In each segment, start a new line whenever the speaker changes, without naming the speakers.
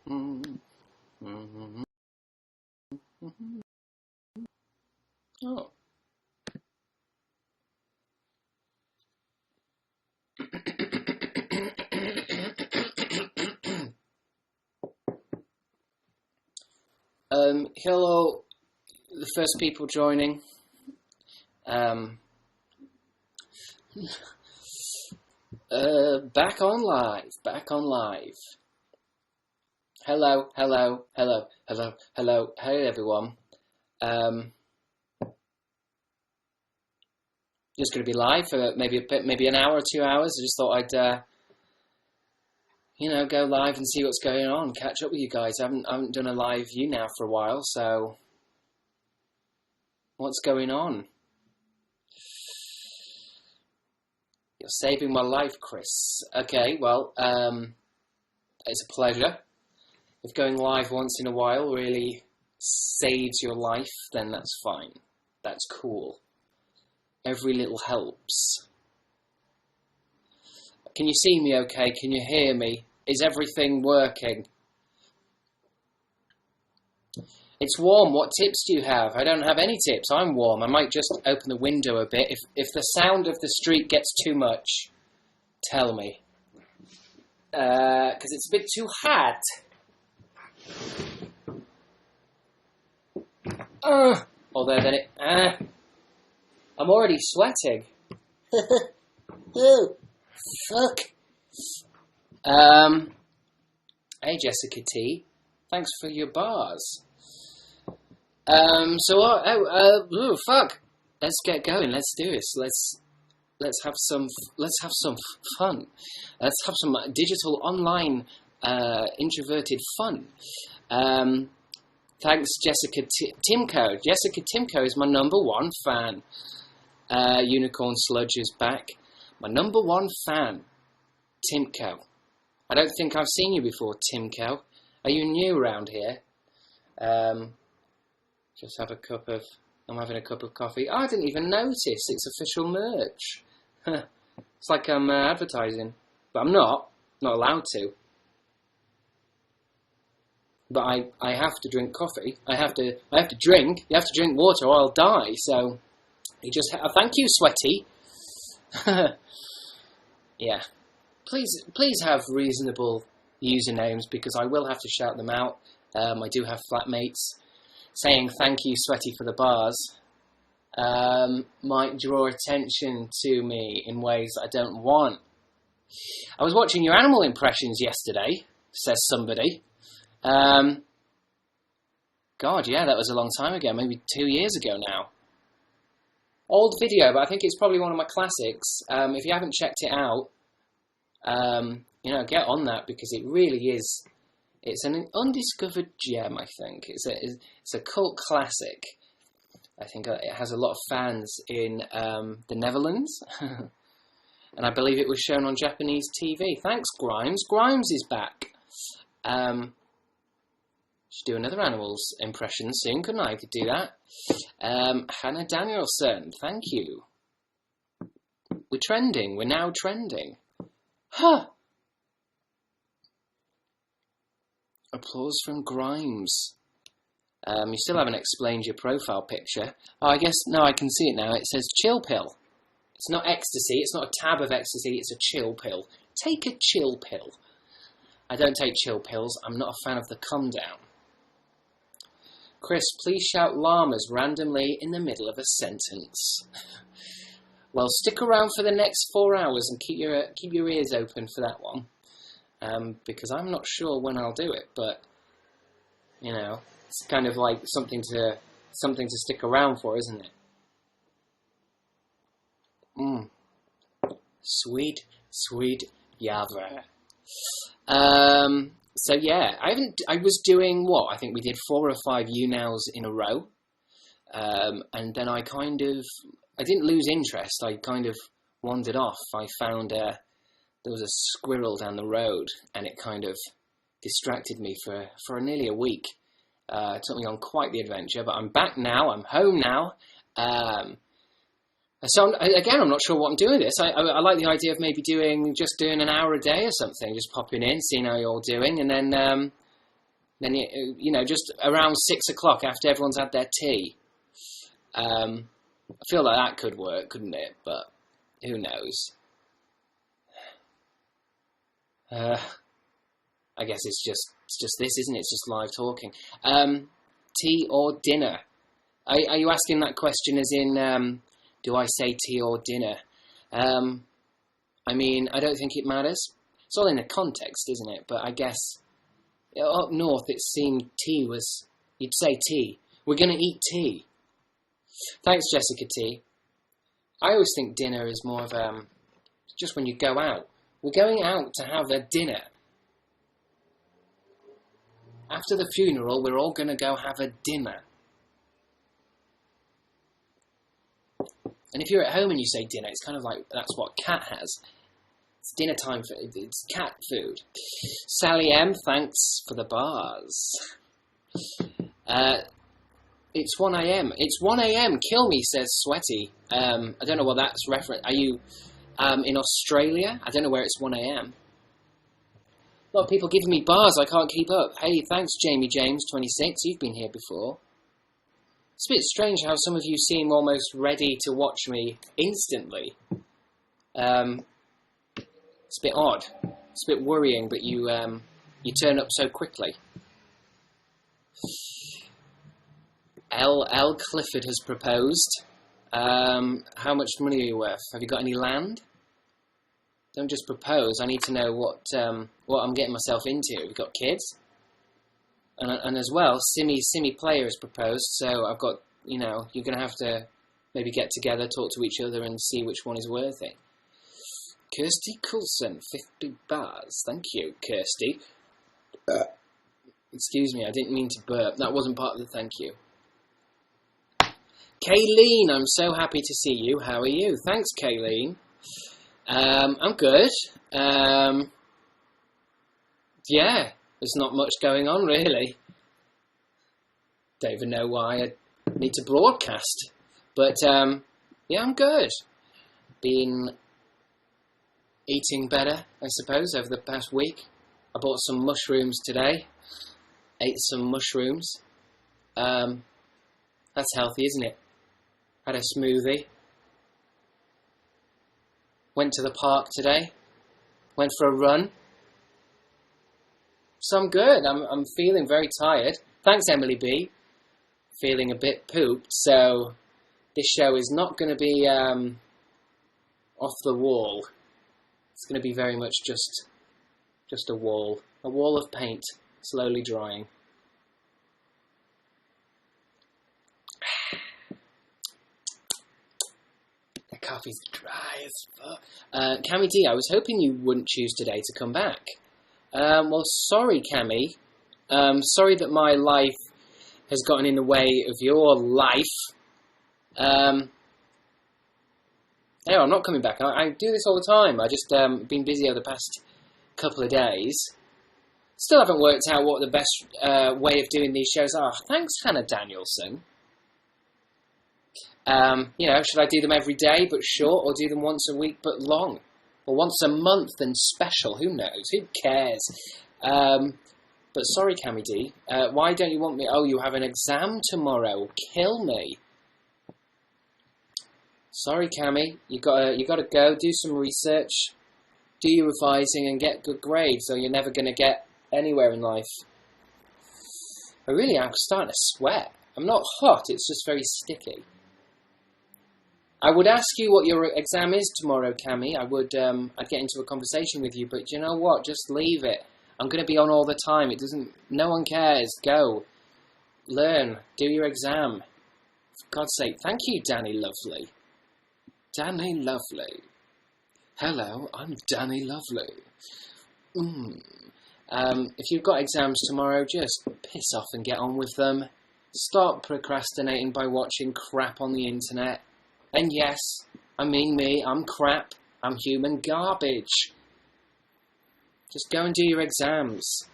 Oh. Hello, the first people joining. Back on live. Hello. Hey everyone. Just going to be live for maybe an hour or 2 hours. I just thought I'd, go live and see what's going on, catch up with you guys. I haven't done a live YouNow for a while, so what's going on? You're saving my life, Chris. Okay, well, it's a pleasure. If going live once in a while really saves your life, then that's fine. That's cool. Every little helps. Can you see me okay? Can you hear me? Is everything working? It's warm. What tips do you have? I don't have any tips. I'm warm. I might just open the window a bit. If the sound of the street gets too much, tell me. Because it's a bit too hot. Although then I'm already sweating. Oh, fuck. Hey Jessica T, thanks for your bars. Fuck. Let's get going. Let's do this. Let's have some fun. Let's have some digital online introverted fun. Thanks, Jessica Timko. Jessica Timko is my #1 fan. Unicorn Sludge is back. My #1 fan, Timko. I don't think I've seen you before, Timko. Are you new around here? Just have I'm having a cup of coffee. Oh, I didn't even notice. It's official merch. It's like I'm advertising. But I'm not allowed to. But I have to drink coffee. I have to drink. You have to drink water or I'll die. So you just thank you, Sweaty. Yeah. Please have reasonable usernames because I will have to shout them out. I do have flatmates. Saying thank you, Sweaty, for the bars might draw attention to me in ways I don't want. I was watching your animal impressions yesterday, says somebody. God, yeah, that was a long time ago, maybe 2 years ago now. Old video, but I think it's probably one of my classics. If you haven't checked it out, get on that because it really is. It's an undiscovered gem, I think. It's a cult classic. I think it has a lot of fans in the Netherlands. And I believe it was shown on Japanese TV. Thanks, Grimes. Grimes is back. Should do another animals impression soon, couldn't I? Could do that. Hannah Danielson, thank you. We're trending. We're now trending. Huh. Applause from Grimes. You still haven't explained your profile picture. Oh, I guess, no, I can see it now. It says chill pill. It's not ecstasy. It's not a tab of ecstasy. It's a chill pill. Take a chill pill. I don't take chill pills. I'm not a fan of the come down. Chris, please shout llamas randomly in the middle of a sentence. Well, stick around for the next 4 hours and keep your ears open for that one. Because I'm not sure when I'll do it, but it's kind of like something to stick around for, isn't it? Sweet Yava. So yeah, I was doing what? I think we did 4 or 5 YouNows in a row. And then I didn't lose interest. I kind of wandered off. I found there was a squirrel down the road and it kind of distracted me for nearly a week. It took me on quite the adventure, but I'm back now. I'm home now. So again, I'm not sure what I'm doing this. I like the idea of maybe doing an hour a day or something, just popping in, seeing how you're all doing, and then Then, you know, just around 6 o'clock after everyone's had their tea. I feel like that could work, couldn't it? But who knows? I guess it's just this, isn't it? It's just live talking. Tea or dinner? Are you asking that question as in, do I say tea or dinner? I mean, I don't think it matters. It's all in the context, isn't it? But I guess up north it seemed tea was... You'd say tea. We're going to eat tea. Thanks, Jessica T. I always think dinner is more of just when you go out. We're going out to have a dinner. After the funeral, we're all going to go have a dinner. And if you're at home and you say dinner, it's kind of like that's what Cat has. It's dinner time for it's cat food. Sally M, thanks for the bars. It's 1 a.m. It's 1 a.m. Kill me, says Sweaty. I don't know what that's reference. Are you in Australia? I don't know where it's 1 a.m. A lot of people giving me bars. I can't keep up. Hey, thanks, Jamie James 26. You've been here before. It's a bit strange how some of you seem almost ready to watch me instantly. It's a bit odd. It's a bit worrying, but you turn up so quickly. L. Clifford has proposed. How much money are you worth? Have you got any land? Don't just propose. I need to know what I'm getting myself into. Have you got kids? And as well, Simi Player has proposed. So I've got, you know, you're going to have to maybe get together, talk to each other, and see which one is worth it. Kirsty Colson, 50 bars. Thank you, Kirsty. Excuse me, I didn't mean to burp. That wasn't part of the thank you. Kayleen, I'm so happy to see you. How are you? Thanks, Kayleen. I'm good. Yeah, there's not much going on, really. Don't even know why I need to broadcast. But, yeah, I'm good. Been eating better, I suppose, over the past week. I bought some mushrooms today. Ate some mushrooms. That's healthy, isn't it? Had a smoothie. Went to the park today. Went for a run. So I'm good. I'm feeling very tired. Thanks, Emily B. Feeling a bit pooped. So this show is not going to be off the wall. It's going to be very much just a wall. A wall of paint slowly drying. The coffee's dry as fuck. Cammy D, I was hoping you wouldn't choose today to come back. Well, sorry, Cammy. Sorry that my life has gotten in the way of your life. No, I'm not coming back. I do this all the time. I just been busy over the past couple of days. Still haven't worked out what the best way of doing these shows are. Thanks, Hannah Danielson. You know, should I do them every day but short, or do them once a week but long? Or once a month and special? Who knows? Who cares? But sorry, Cammy D. Why don't you want me? Oh, you have an exam tomorrow. Kill me. Sorry, Cammy. You gotta go. Do some research. Do your revising and get good grades, or you're never gonna get anywhere in life. I'm starting to sweat. I'm not hot. It's just very sticky. I would ask you what your exam is tomorrow, Cammy. I'd get into a conversation with you, but you know what? Just leave it. I'm going to be on all the time. No one cares. Go. Learn. Do your exam. For God's sake. Thank you, Dani Lovely. Dani Lovely. Hello, I'm Dani Lovely. If you've got exams tomorrow, just piss off and get on with them. Stop procrastinating by watching crap on the internet. And yes, I mean me, I'm crap. I'm human garbage. Just go and do your exams.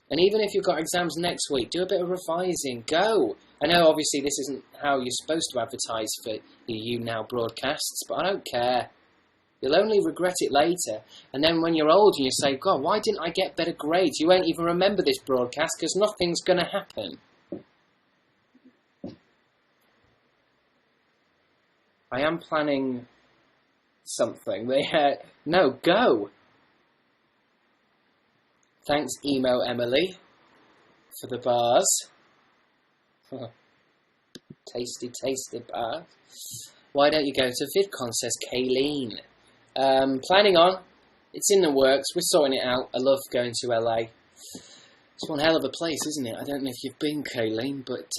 And even if you've got exams next week, do a bit of revising. Go. I know obviously this isn't how you're supposed to advertise for your YouNow broadcasts, but I don't care. You'll only regret it later. And then when you're old and you say, God, why didn't I get better grades? You won't even remember this broadcast because nothing's going to happen. I am planning something. No, go. Thanks, Emo Emily, for the bars. Tasty, tasty bars. Why don't you go to VidCon, says Kayleen. Planning on. It's in the works. We're sorting it out. I love going to LA. It's one hell of a place, isn't it? I don't know if you've been, Kayleen, but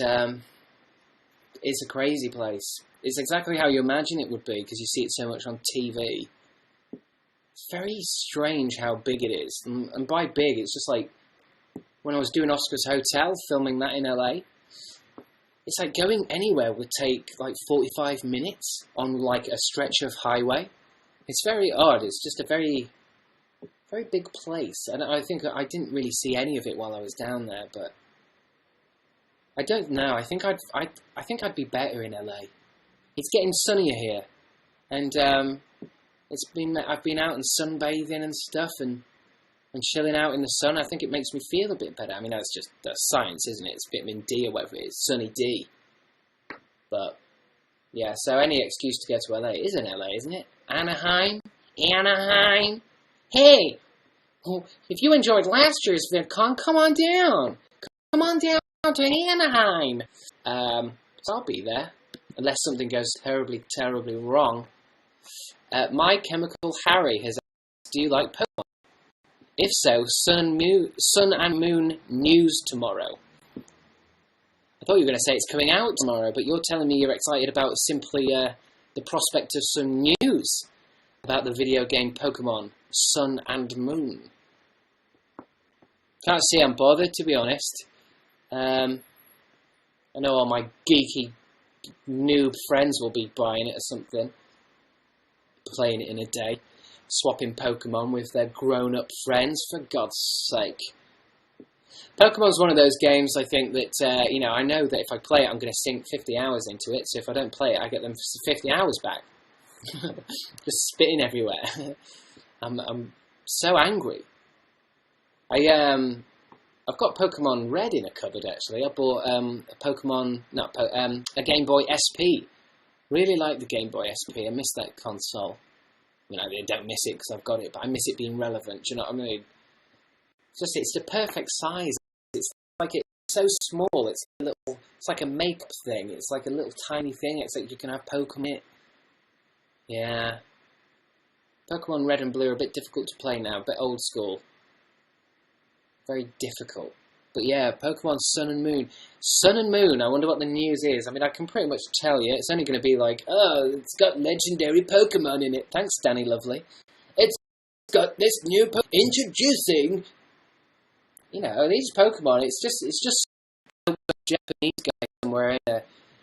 it's a crazy place. It's exactly how you imagine it would be because you see it so much on TV. It's very strange how big it is. And by big, it's just like when I was doing Oscar's Hotel, filming that in LA. It's like going anywhere would take like 45 minutes on like a stretch of highway. It's very odd. It's just a very, very big place. And I think I didn't really see any of it while I was down there, but I don't know. I think I'd be better in LA. It's getting sunnier here, and I've been out and sunbathing and stuff, and chilling out in the sun. I think it makes me feel a bit better. I mean, that's science, isn't it? It's vitamin D or whatever it is, sunny D. But yeah, so any excuse to go to LA is in LA, isn't it? Anaheim. Hey, if you enjoyed last year's VidCon, come on down. Come on down to Anaheim. So I'll be there. Unless something goes terribly, terribly wrong. My Chemical Harry has asked, do you like Pokemon? If so, Sun and Moon news tomorrow. I thought you were going to say it's coming out tomorrow, but you're telling me you're excited about simply the prospect of some news about the video game Pokemon Sun and Moon. Can't say I'm bothered, to be honest. I know all my geeky noob friends will be buying it or something, playing it in a day, swapping Pokemon with their grown-up friends, for God's sake. Pokemon's one of those games, I think, that, I know that if I play it, I'm going to sink 50 hours into it, so if I don't play it, I get them 50 hours back. Just spitting everywhere. I'm so angry. I've got Pokemon Red in a cupboard, actually. I bought a Game Boy SP. Really like the Game Boy SP. I miss that console. I don't miss it because I've got it, but I miss it being relevant. Do you know what I mean? It's the perfect size. It's so small. It's like a makeup thing. It's like a little tiny thing. It's like you can have Pokemon in it. Yeah. Pokemon Red and Blue are a bit difficult to play now, a bit old school. Very difficult. But yeah, Pokemon Sun and Moon. Sun and Moon, I wonder what the news is. I mean, I can pretty much tell you. It's only going to be like, oh, it's got legendary Pokemon in it. Thanks, Dani Lovely. It's got this new introducing, these Pokemon. It's just a Japanese guy somewhere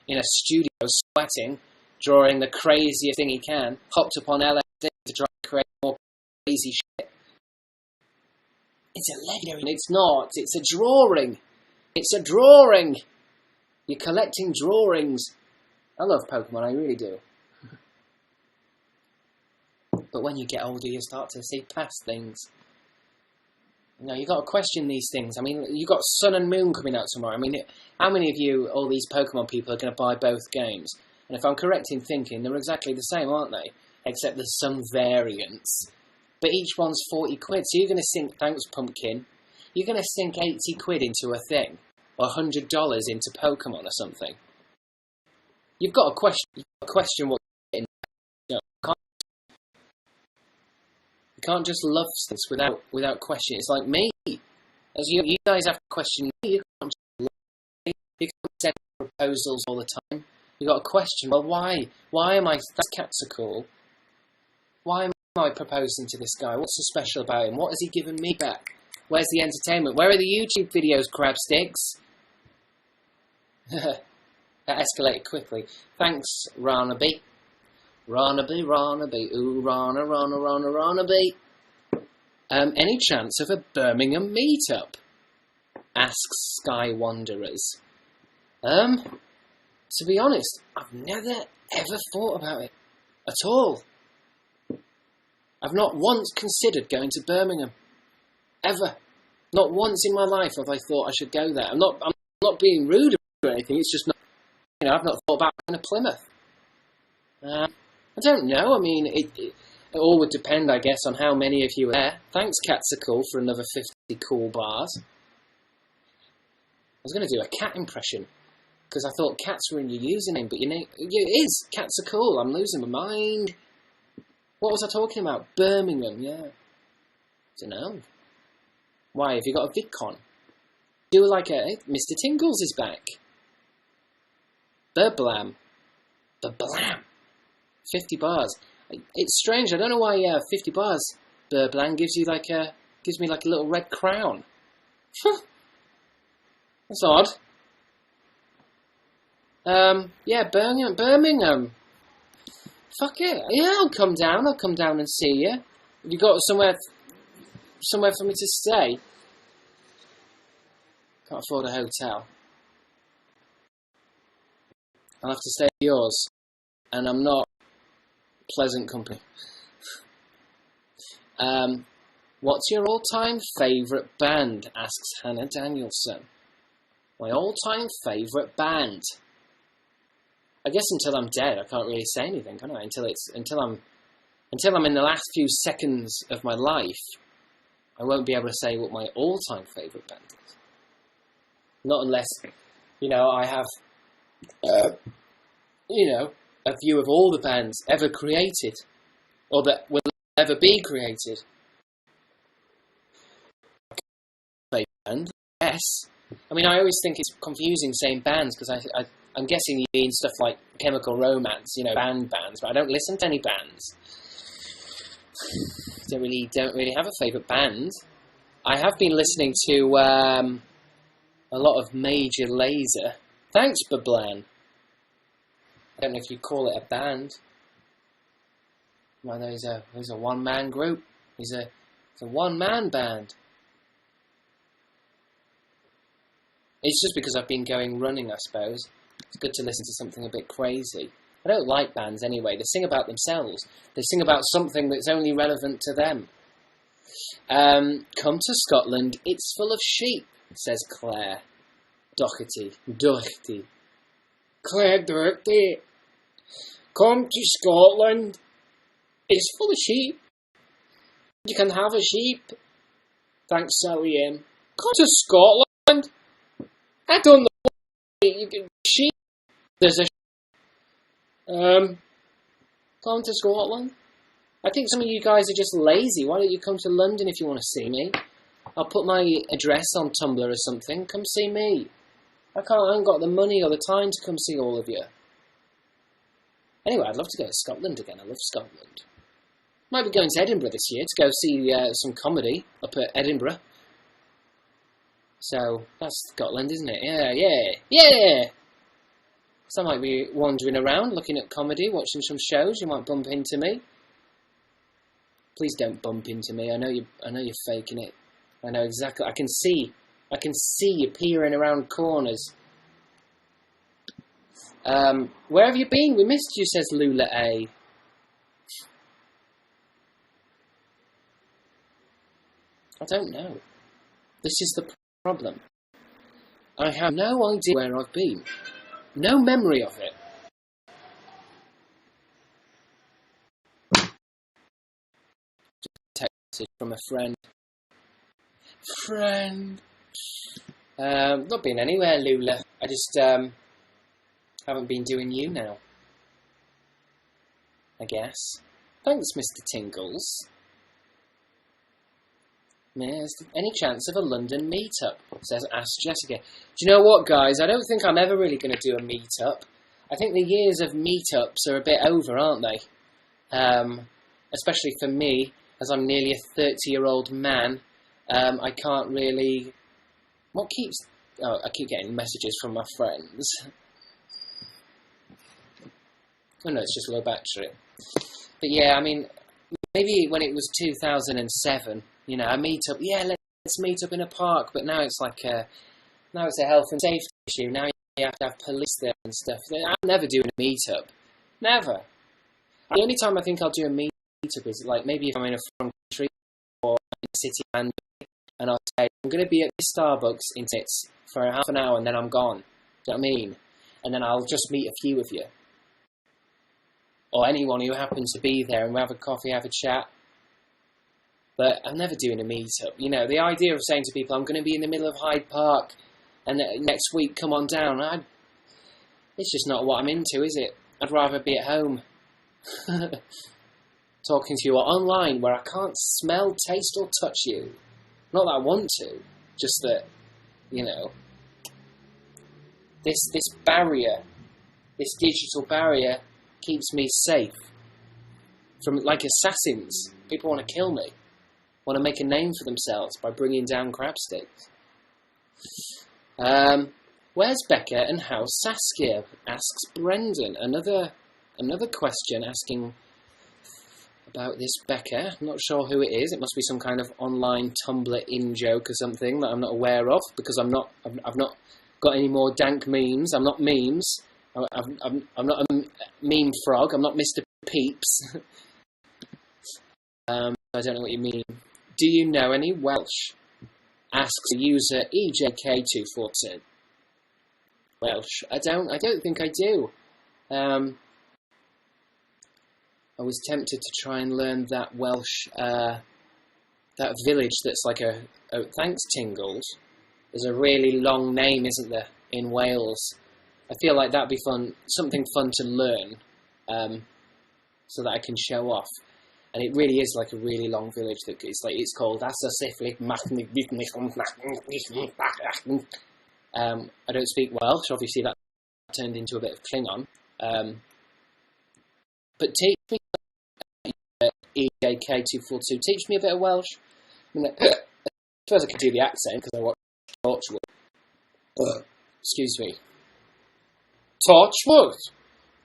in a studio sweating, drawing the craziest thing he can, hopped up on LSD to try and create more crazy shit. It's a legendary. It's not. It's a drawing. It's a drawing. You're collecting drawings. I love Pokemon. I really do. But when you get older, you start to see past things. You've got to question these things. I mean, you've got Sun and Moon coming out tomorrow. I mean, how many of you, all these Pokemon people, are going to buy both games? And if I'm correct in thinking, they're exactly the same, aren't they? Except there's some variants. But each one's 40 quid, so you're going to sink, thanks Pumpkin, you're going to sink 80 quid into a thing, or $100 into Pokemon or something. You've got to question what you're getting. You can't just love things without questioning. It's like me. As you guys have to question me, you can't just love me. You can't send proposals all the time. You've got to question, well, why? Why am I, that cats are cool. Why am I proposing to this guy? What's so special about him? What has he given me back? Where's the entertainment? Where are the YouTube videos, Crabstickz? That escalated quickly. Thanks, Ranaby. Ranaby. Ooh, Ranaby. Any chance of a Birmingham meetup? Asks Sky Wanderers. To be honest, I've never ever thought about it at all. I've not once considered going to Birmingham. Ever. Not once in my life have I thought I should go there. I'm not being rude or anything. It's just not, I've not thought about going to Plymouth. I don't know. I mean, it all would depend, I guess, on how many of you are there. Thanks, Cats Are Cool, for another 50 cool bars. I was going to do a cat impression, because I thought cats were in your username, but it is. Cats Are Cool. I'm losing my mind. What was I talking about? Birmingham, yeah. Don't know. Why, have you got a VidCon? Do like Mr. Tingles is back. Burblam. 50 bars. It's strange. I don't know why 50 bars, Burblam, gives me like a little red crown. That's odd. Yeah, Birmingham. Fuck it. Yeah, I'll come down and see you. Have you got somewhere for me to stay? Can't afford a hotel. I'll have to stay at yours. And I'm not pleasant company. What's your all-time favourite band? Asks Hannah Danielson. My all-time favourite band. I guess until I'm dead, I can't really say anything, can I? Until I'm in the last few seconds of my life, I won't be able to say what my all-time favourite band is. Not unless, I have, a view of all the bands ever created, or that will ever be created. Band, yes. I mean, I always think it's confusing saying bands, because I'm guessing you mean stuff like Chemical Romance, bands, but I don't listen to any bands. Don't really have a favourite band. I have been listening to a lot of Major Lazer. Thanks, Bablan. I don't know if you call it a band. Well, there's a one-man group. It's a one-man band. It's just because I've been going running, I suppose. It's good to listen to something a bit crazy. I don't like bands anyway. They sing about themselves. They sing about something that's only relevant to them. Come to Scotland. It's full of sheep, says Claire. Doherty. Claire Doherty. Come to Scotland. It's full of sheep. You can have a sheep. Thanks, Sally M. Come to Scotland. I don't know what you can sheep. There's a come to Scotland. I think some of you guys are just lazy. Why don't you come to London if you want to see me? I'll put my address on Tumblr or something. Come see me. I haven't got the money or the time to come see all of you. Anyway, I'd love to go to Scotland again. I love Scotland. Might be going to Edinburgh this year to go see some comedy up at Edinburgh. So, that's Scotland, isn't it? Yeah! So I might be wandering around, looking at comedy, watching some shows. You might bump into me. Please don't bump into me. I know you're faking it. I know exactly. I can see you peering around corners. Where have you been? We missed you, says Lula A. I don't know. This is the problem. I have no idea where I've been. No memory of it. Text message from a friend. Not been anywhere, Lula. I just haven't been doing YouNow. I guess. Thanks, Mr. Tingles. There's any chance of a London meetup? Says Ask Jessica. Do you know what, guys? I don't think I'm ever really going to do a meetup. I think the years of meetups are a bit over, aren't they? Especially for me, as I'm nearly a 30-year-old man. I can't really... What keeps... Oh, I keep getting messages from my friends. Oh no, it's just low battery. But yeah, I mean, maybe when it was 2007, a meetup. Yeah, let's meet up in a park. But now it's like now it's a health and safety issue. Now you have to have police there and stuff. I'm never doing a meetup. Never. The only time I think I'll do a meetup meet-up is, like, maybe if I'm in a foreign country or in a city and I'll say, I'm going to be at this Starbucks in Tits for half an hour and then I'm gone. Do you know what I mean? And then I'll just meet a few of you. Or anyone who happens to be there, and we'll have a coffee, have a chat. But I'm never doing a meet-up. You know, the idea of saying to people, I'm going to be in the middle of Hyde Park and next week come on down, it's just not what I'm into, is it? I'd rather be at home. Talking to you online where I can't smell, taste or touch you. Not that I want to, just that, you know, this barrier, this digital barrier keeps me safe from, like, assassins. People want to kill me, want to make a name for themselves by bringing down Crabstickz. Where's Becca and how's Saskia? Asks Brendan. Another question asking about this Becca. I'm not sure who it is. It must be some kind of online Tumblr in-joke or something that I'm not aware of, because I've not got any more dank memes. I'm not memes. I'm not a meme frog. I'm not Mr. Peeps. I don't know what you mean. Do you know any Welsh? Asks user EJK242. Welsh. I don't think I do. I was tempted to try and learn that Welsh, that village that's like thanks Tingles. There's a really long name, isn't there, in Wales? I feel like that'd be fun, something fun to learn, so that I can show off. And it really is like a really long village that it's called Asasiflik. I don't speak Welsh, obviously that turned into a bit of Klingon. But teach me, EJK242, teach me a bit of Welsh. I mean, I suppose I could do the accent because I watch Torchwood. Excuse me. Torchwood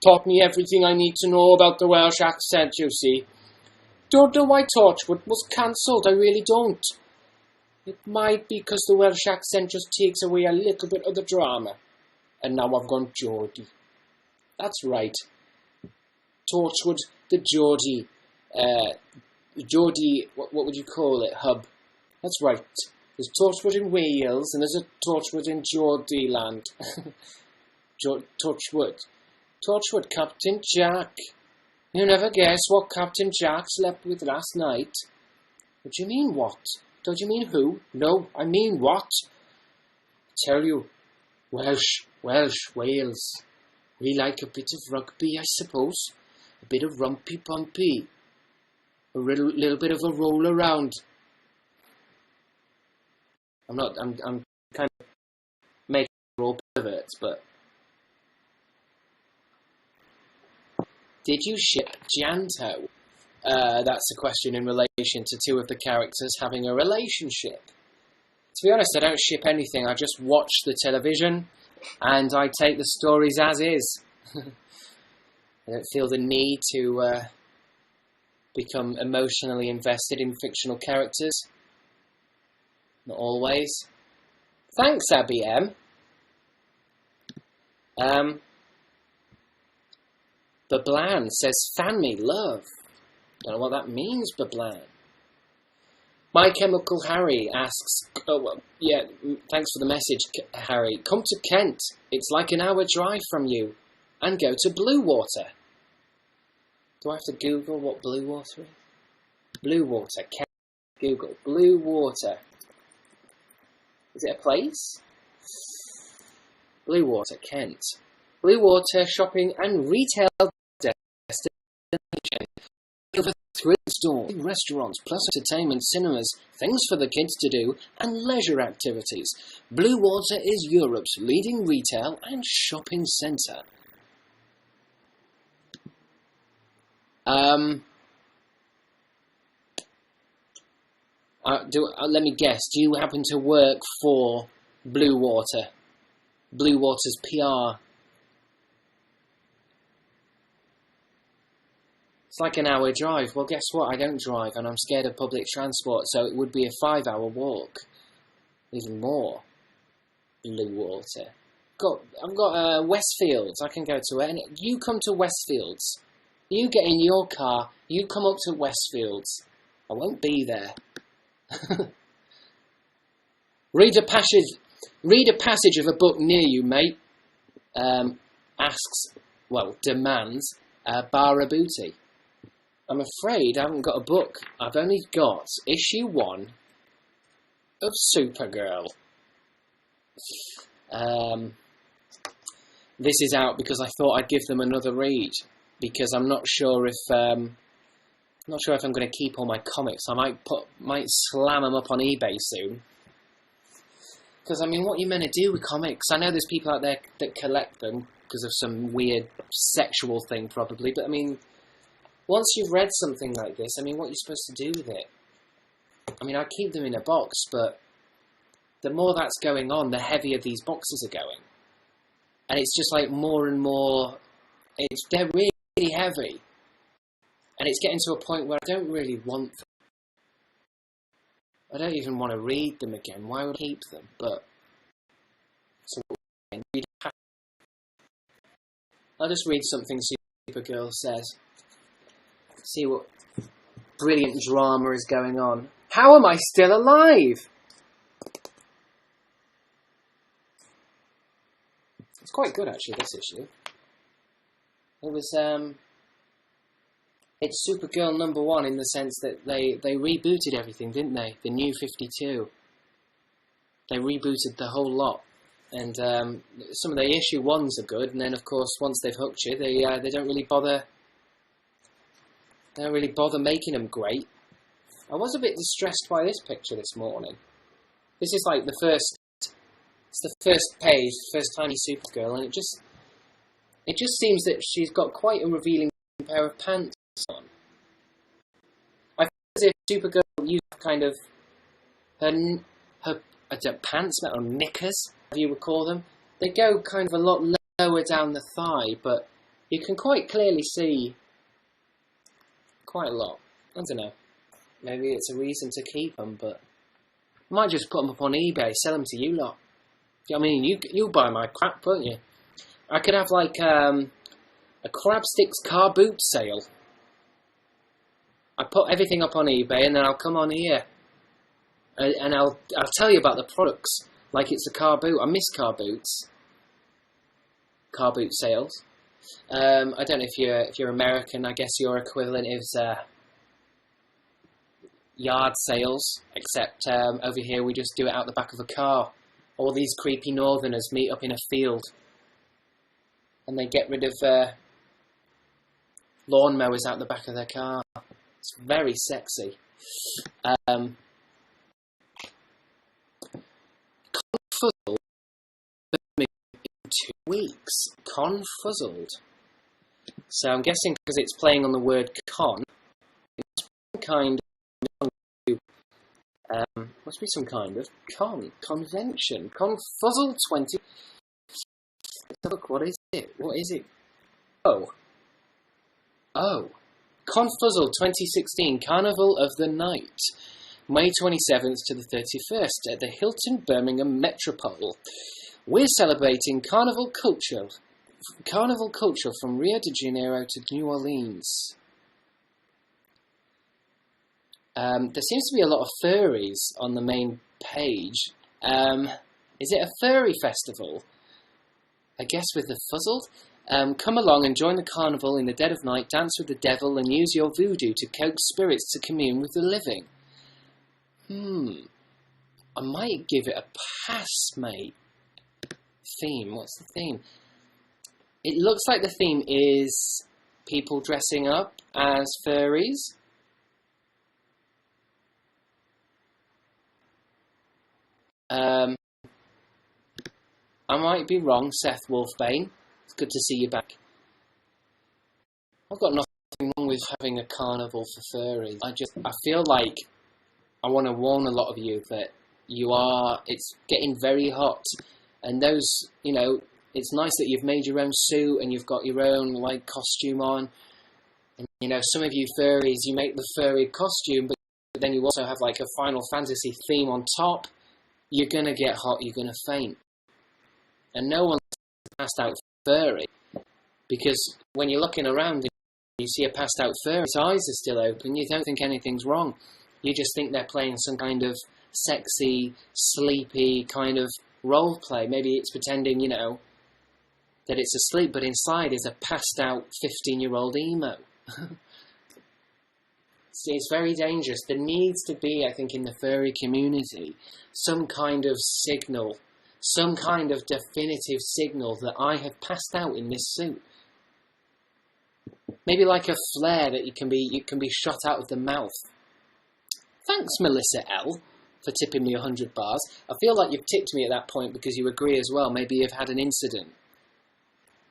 taught me everything I need to know about the Welsh accent, you see. Don't know why Torchwood was cancelled, I really don't. It might be because the Welsh accent just takes away a little bit of the drama. And now I've gone Geordie. That's right. Torchwood, the Geordie, what would you call it, hub? That's right. There's Torchwood in Wales, and there's a Torchwood in Geordie land. Torchwood. Torchwood, Captain Jack. You never guess what Captain Jack slept with last night. What do you mean, what? Don't you mean who? No, I mean what? I tell you, Wales. We like a bit of rugby, I suppose. A bit of rumpy-pumpy. A little bit of a roll around. I'm kind of making all perverts, but... Did you ship Janto? That's a question in relation to two of the characters having a relationship. To be honest, I don't ship anything. I just watch the television and I take the stories as is. I don't feel the need to become emotionally invested in fictional characters. Not always. Thanks, Abby M. Bablan says, fan me, love. Don't know what that means, Bablan. My Chemical Harry asks, thanks for the message, Harry. Come to Kent. It's like an hour drive from you. And go to Blue Water. Do I have to Google what Blue Water is? Blue Water, Kent. Google. Blue Water. Is it a place? Blue Water, Kent. Blue Water shopping and retail destination. Over 3 stores, restaurants, plus entertainment, cinemas, things for the kids to do, and leisure activities. Blue Water is Europe's leading retail and shopping centre. Let me guess. Do you happen to work for Blue Water? Blue Water's PR. It's like an hour drive. Well, guess what? I don't drive, and I'm scared of public transport, so it would be a 5-hour walk. Even more. Blue Water. I've got Westfields. I can go to it. And you come to Westfields. You get in your car, you come up to Westfields. I won't be there. Read a passage of a book near you, mate. Demands Barabuti. I'm afraid I haven't got a book. I've only got issue 1 of Supergirl. This is out because I thought I'd give them another read, because I'm not sure if I'm going to keep all my comics. I might slam them up on eBay soon. Because I mean, what are you meant to do with comics? I know there's people out there that collect them because of some weird sexual thing, probably. But I mean, once you've read something like this, I mean, what are you supposed to do with it? I mean, I keep them in a box, but the more that's going on, the heavier these boxes are going. And it's just like more and more, they're really heavy. And it's getting to a point where I don't really want them. I don't even want to read them again. Why would I keep them? But so I'll just read something Supergirl says. See what brilliant drama is going on. How am I still alive? It's quite good, actually, this issue. It was, it's Supergirl #1 in the sense that they rebooted everything, didn't they? The New 52. They rebooted the whole lot. And some of the issue 1s are good, and then, of course, once they've hooked you, they don't really bother... They don't really bother making them great. I was a bit distressed by this picture this morning. This is like the first... It's the first page, the first tiny Supergirl, and it just seems that she's got quite a revealing pair of pants on. I feel as if Supergirl used kind of her pants, or knickers, if you would call them. They go kind of a lot lower down the thigh, but you can quite clearly see quite a lot. I don't know. Maybe it's a reason to keep them, but I might just put them up on eBay, sell them to you lot. I mean, you buy my crap, won't you? I could have like a Crabstickz car boot sale. I put everything up on eBay, and then I'll come on here, and I'll tell you about the products like it's a car boot. I miss car boots. Car boot sales. I don't know if you're American. I guess your equivalent is yard sales, except over here we just do it out the back of a car. All these creepy northerners meet up in a field, and they get rid of lawnmowers out the back of their car. It's very sexy. Confuzzled in 2 weeks. Confuzzled. So I'm guessing because it's playing on the word con, it's kind must be some kind of convention. Confuzzled 20. Look, what is it? What is it? Oh. Confuzzled 2016 Carnival of the Night, May 27th to the 31st at the Hilton Birmingham Metropole. We're celebrating carnival culture from Rio de Janeiro to New Orleans. There seems to be a lot of furries on the main page. Is it a furry festival? I guess with the fuzzled. Come along and join the carnival in the dead of night, dance with the devil, and use your voodoo to coax spirits to commune with the living. I might give it a pass, mate. Theme, what's the theme? It looks like the theme is people dressing up as furries. I might be wrong, Seth Wolfbane. It's good to see you back. I've got nothing wrong with having a carnival for furries. I feel like I want to warn a lot of you that it's getting very hot. And those, it's nice that you've made your own suit and you've got your own, costume on. And, some of you furries, you make the furry costume, but then you also have, a Final Fantasy theme on top. You're going to get hot, you're going to faint. And no one's passed out furry. Because when you're looking around You see a passed out furry, his eyes are still open, you don't think anything's wrong. You just think they're playing some kind of sexy, sleepy kind of role play. Maybe it's pretending, you know, that it's asleep, but inside is a passed out 15-year-old emo. See, it's very dangerous. There needs to be, I think, in the furry community, some kind of signal, some kind of definitive signal that I have passed out in this suit. Maybe like a flare that you can be shot out of the mouth. Thanks, Melissa L, for tipping me 100 bars. I feel like you've tipped me at that point because you agree as well. Maybe you've had an incident.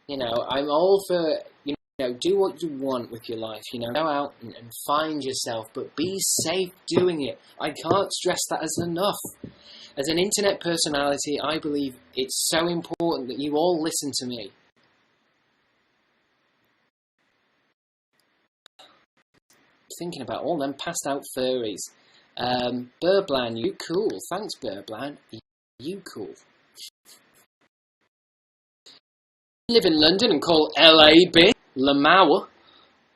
You know, I'm all for, you know, do what you want with your life. You know, go out and find yourself, but be safe doing it. I can't stress that as enough. As an internet personality, I believe it's so important that you all listen to me. Thinking about all them passed out furries. Burblan, you cool. Thanks, Burblan. You cool. Live in London and call LA big. Lamau.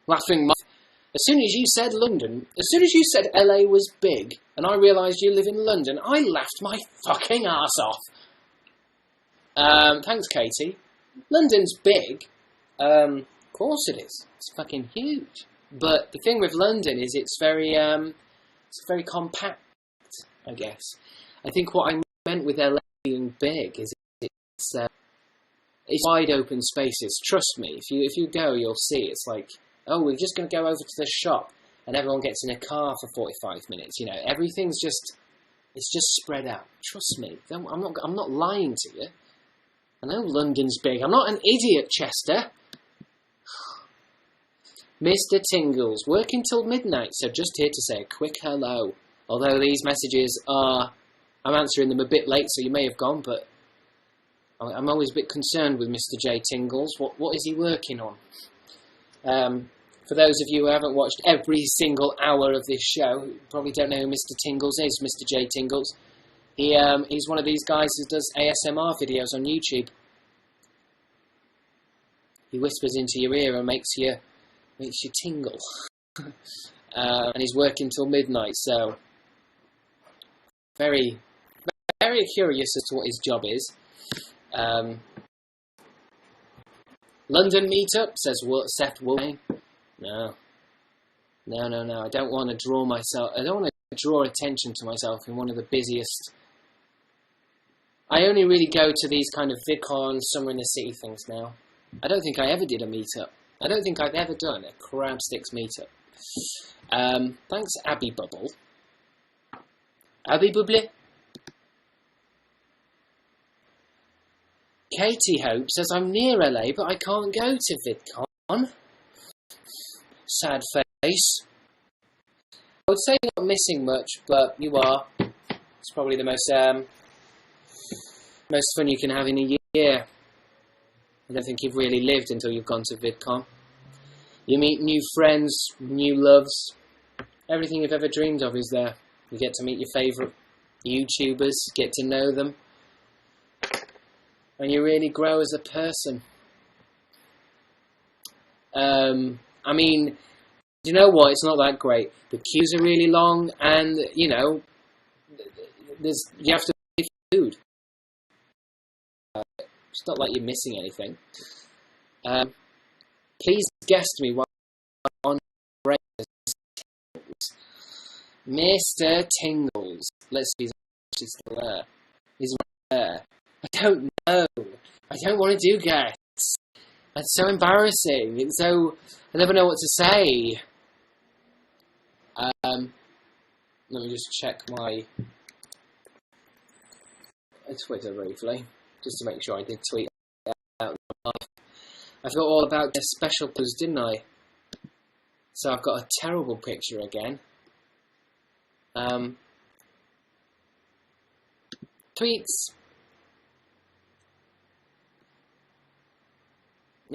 Laughing. As soon as you said London, as soon as you said LA was big, and I realised you live in London, I laughed my fucking arse off. Thanks, Katie. London's big. Of course it is. It's fucking huge. But the thing with London is it's very compact, I guess. I think what I meant with LA being big is it's wide open spaces. Trust me, if you go, you'll see. It's like, oh, we're just going to go over to the shop, and everyone gets in a car for 45 minutes. You know, everything's it's just spread out. Trust me, I'm not lying to you. I know London's big. I'm not an idiot, Chester. Mr. Tingles, working till midnight, so just here to say a quick hello. Although these messages I'm answering them a bit late, so you may have gone, but I'm always a bit concerned with Mr. J. Tingles. What is he working on? For those of you who haven't watched every single hour of this show, you probably don't know who Mr. Tingles is, Mr. J. Tingles. He's one of these guys who does ASMR videos on YouTube. He whispers into your ear and makes you tingle. And he's working till midnight, so very, very curious as to what his job is. London meetup, says Seth Wolfane. No. I don't want to draw myself. I don't want to draw attention to myself in one of the busiest. I only really go to these kind of VidCon, Summer in the City things now. I don't think I ever did a meetup. I don't think I've ever done a Crabstickz meetup. Thanks, Abby Bubble. Abby Bubble. Katie Hope says, I'm near LA, but I can't go to VidCon. Sad face. I would say you're not missing much, but you are. It's probably the most fun you can have in a year. I don't think you've really lived until you've gone to VidCon. You meet new friends, new loves. Everything you've ever dreamed of is there. You get to meet your favourite YouTubers, get to know them. And you really grow as a person. I mean, you know what? It's not that great. The queues are really long, and you know, you have to pay for food. It's not like you're missing anything. Please guest me while on Mr. Tingles. Let's see if he's still there. He's right there. I don't know. I don't want to do guests. It's so embarrassing. It's so... I never know what to say. Let me just check my Twitter briefly, just to make sure I did tweet out. I forgot all about their special post, didn't I? So I've got a terrible picture again. Tweets.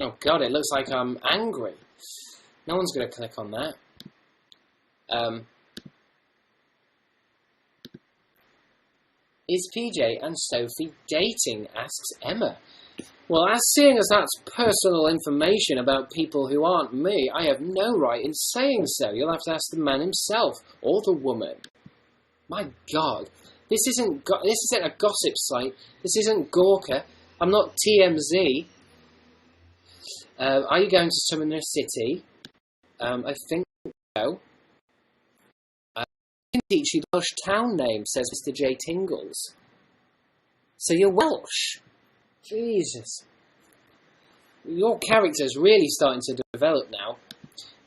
Oh god, it looks like I'm angry. No one's going to click on that. Is PJ and Sophie dating? Asks Emma. Well, as seeing as that's personal information about people who aren't me, I have no right in saying so. You'll have to ask the man himself, or the woman. My God, this isn't a gossip site. This isn't Gawker. I'm not TMZ. Are you going to Summoner City? I think so. I can teach you the Welsh town name, says Mr. J. Tingles. So you're Welsh? Jesus. Your character's really starting to develop now.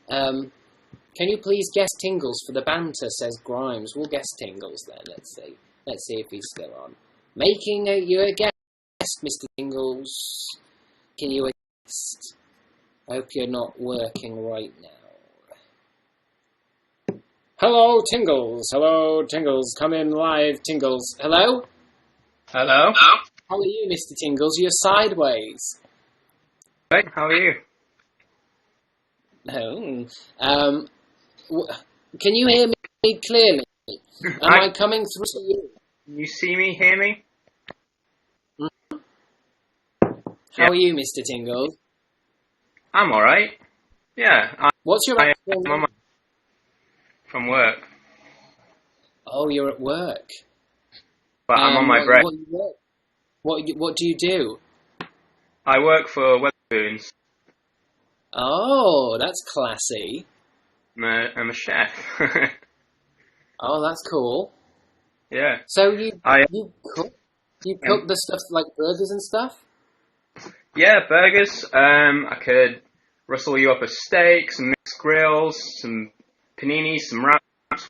Can you please guess Tingles for the banter, says Grimes. We'll guess Tingles then, let's see. Let's see if he's still on. Making you a guest, Mr. Tingles. Can you a guest? I hope you're not working right now. Hello, Tingles. Hello, Tingles. Come in live, Tingles. Hello?
Hello.
How are you, Mr. Tingles? You're sideways.
Hey, how are you?
No. Can you hear me clearly? Am I coming through to you?
You see me, hear me?
How are you, Mr. Tingles?
I'm alright. Yeah.
What's your actual name?
From work.
Oh, you're at work.
But I'm on my break.
What do you do?
I work for Weatherspoons.
Oh, that's classy.
I'm a chef.
Oh, that's cool.
Yeah.
So you cook the stuff like burgers and stuff?
Yeah, burgers. I could rustle you up a steak, some mixed grills, some paninis, some wraps.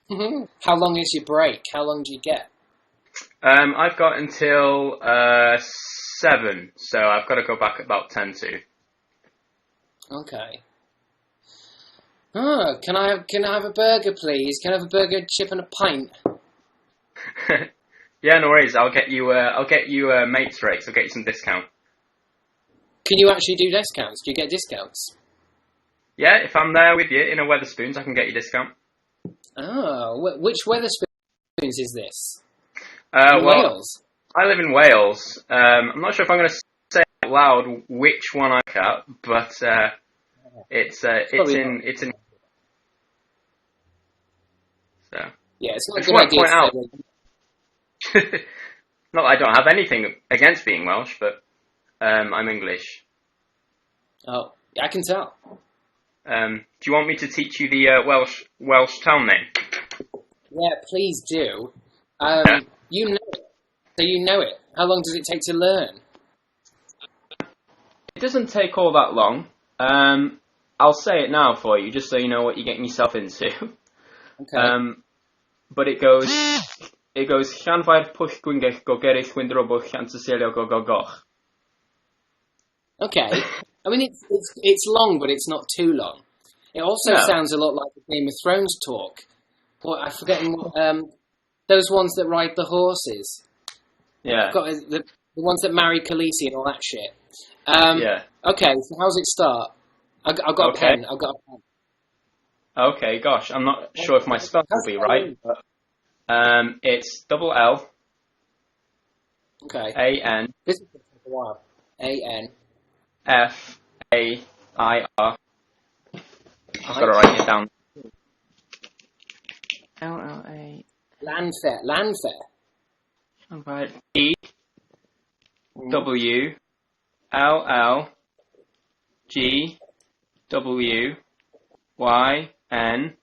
How long is your break? How long do you get?
I've got until 7, so I've got to go back at about 10 to.
Okay. Oh, can I have a burger, please? Can I have a burger, chip, and a pint?
Yeah, no worries. I'll get you mates rates. I'll get you some discount.
Can you actually do discounts? Do you get discounts?
Yeah, if I'm there with you in a Weatherspoons, I can get you discount.
Oh, which Weatherspoons is this?
Wales. I live in Wales. I'm not sure if I'm going to say out loud which one I cut, but it's in. So
yeah, it's not a good idea.
Point out. Not that I don't have anything against being Welsh, but I'm English.
Oh, I can tell.
Do you want me to teach you the Welsh town name?
Yeah, please do.
Yeah.
You know it. So you know it. How long does it take to learn?
It doesn't take all that long. I'll say it now for you, just so you know what you're getting yourself into.
Okay.
But it goes. Llanfair pwll gwingell go gerich wyndrobwch llantysilio go go goch.
Okay. I mean, it's long, but it's not too long. It also sounds a lot like the Game of Thrones talk. I'm forgetting what, those ones that ride the horses.
Yeah.
Got the ones that marry Khaleesi and all that shit.
Yeah.
Okay, so how's it start? I've got a pen. I've got a pen.
Okay, gosh, I'm not sure if my spell will be right, but it's double L.
Okay.
A-N.
This is going to take a while. A-N.
F-A-I-R. I've got to write it down. L-L-A.
Lanfair.
Right. E. W. L-L. G. W. Y. N.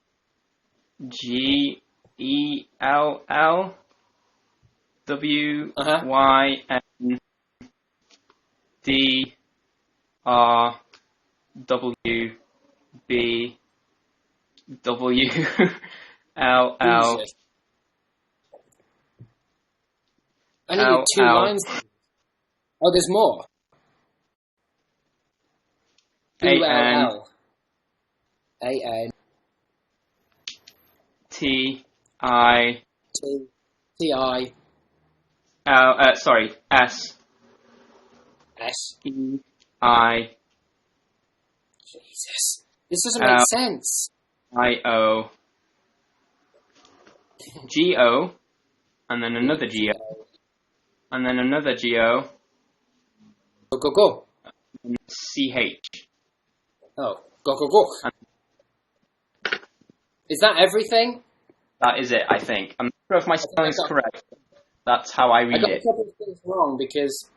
G. E. L. L. W. Y. N. D. R. W. B. W. L. L.
Jesus. I need 2 lines. Oh, there's more.
A-N.
A-N.
T-I.
T-I.
Sorry. S. E-I.
Jesus. This doesn't make sense.
I-O. G-O. And then another G-O. And then another G-O.
Go, go, go.
CH.
Oh, go, go, go. Is that everything?
That is it, I think. I'm not sure if my spelling's correct. That's how I read
I got
it.
a couple of things wrong because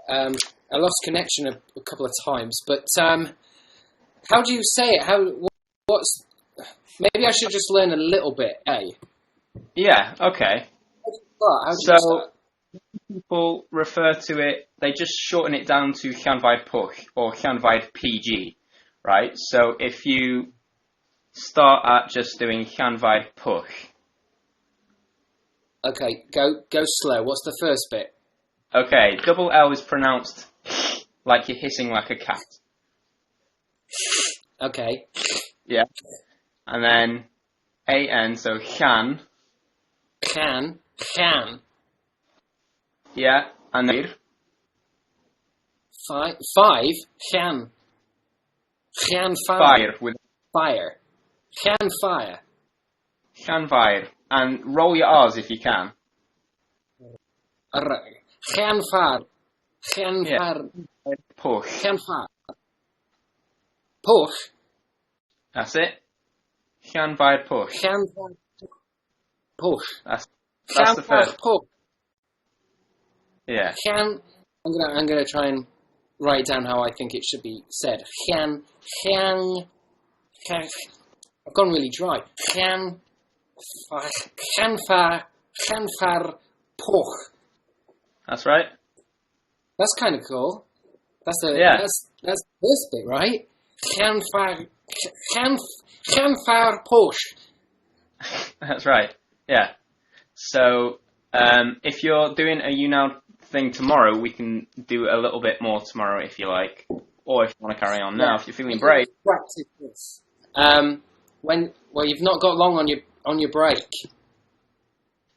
I lost connection a couple of times. But how do you say it? What's? Maybe I should just learn a little bit.
Yeah. Okay.
How do you start?
People refer to it. They just shorten it down to Llanfair Pwll or Llanfair PG, right? So if you start at just doing Llanfair Pwll.
Okay, go slow. What's the first bit?
Okay, double L is pronounced like you're hissing like a cat.
Okay.
Yeah. And then A-N, so Llan.
Can.
Yeah, and then
Five. Can.
fire with
Fire. Can fire.
Llanfair. And roll your R's if you can.
Can far. Can far.
Pwll.
Can far. Pwll.
That's it. Llanfair Pwll.
Can far. Pwll.
That's
Can
the
far.
first.
Pwll.
Yeah.
Can. I'm gonna try and write down how I think it should be said. Can. I've gone really dry. Can far. Pwll.
That's right.
That's kind of cool. That's the first bit, right? Can far Pwll.
That's right. Yeah. So if you're doing a YouNow thing tomorrow, we can do a little bit more tomorrow if you like, or if you want to carry on now, if you're feeling brave.
Practice this. You've not got long on your break.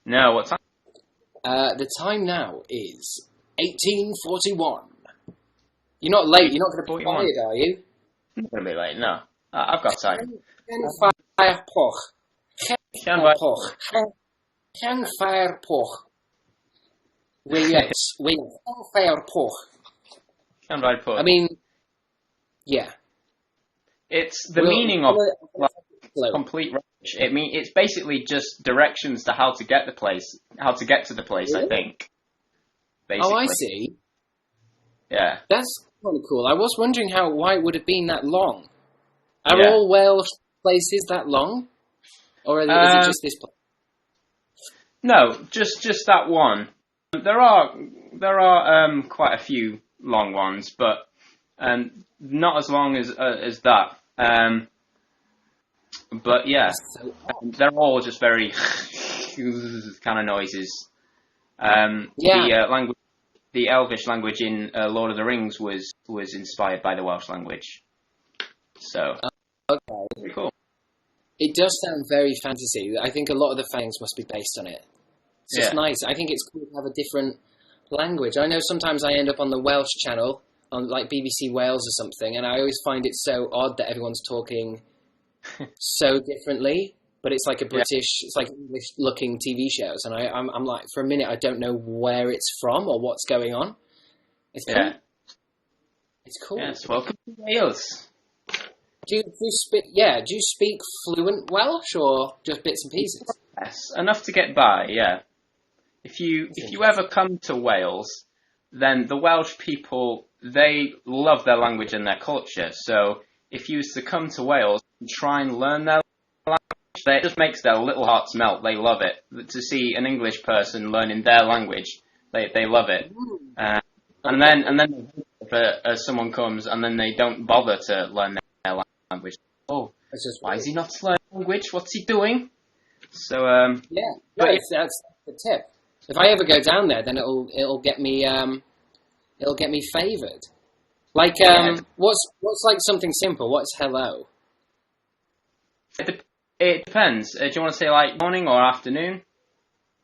No, what time?
The time now is 18:41. You're not late. You're not going to be tired, are you?
I'm not going to be late. No, I've got time.
Llanfair Pwll. Llanfair Pwll. Williams. Llanfair Pwll.
Llanfair Pwll.
I mean, yeah.
It's the meaning of complete rubbish. It's basically just directions to how to get to the place. Really? I think. Basically.
Oh, I see.
Yeah.
That's kind of cool. I was wondering why it would have been that long. Are all Welsh places that long, or is it just this place?
No, just that one. There are quite a few long ones, but not as long as that. But yeah, they're all just very kind of noises. The Elvish language in Lord of the Rings was inspired by the Welsh language. So,
okay,
pretty cool.
It does sound very fantasy. I think a lot of the things must be based on it. It's just nice. I think it's cool to have a different language. I know sometimes I end up on the Welsh channel, on like BBC Wales or something, and I always find it so odd that everyone's talking so differently. But it's like a British, it's like English-looking TV shows, and I'm like, for a minute, I don't know where it's from or what's going on. It's cool.
Yeah.
It's cool.
Yes, welcome to Wales.
Do you speak fluent Welsh or just bits and pieces?
Yes, enough to get by. Yeah. If you ever come to Wales, then the Welsh people, they love their language and their culture. So if you was to come to Wales and try and learn their language, it just makes their little hearts melt. They love it. To see an English person learning their language, they love it. And then if someone comes and then they don't bother to learn their language. Oh, why is he not learning language? What's he doing? So
that's the tip. If I ever go down there, then it'll get me favoured. Like what's like something simple? What's hello?
It depends. Do you want to say like morning or afternoon?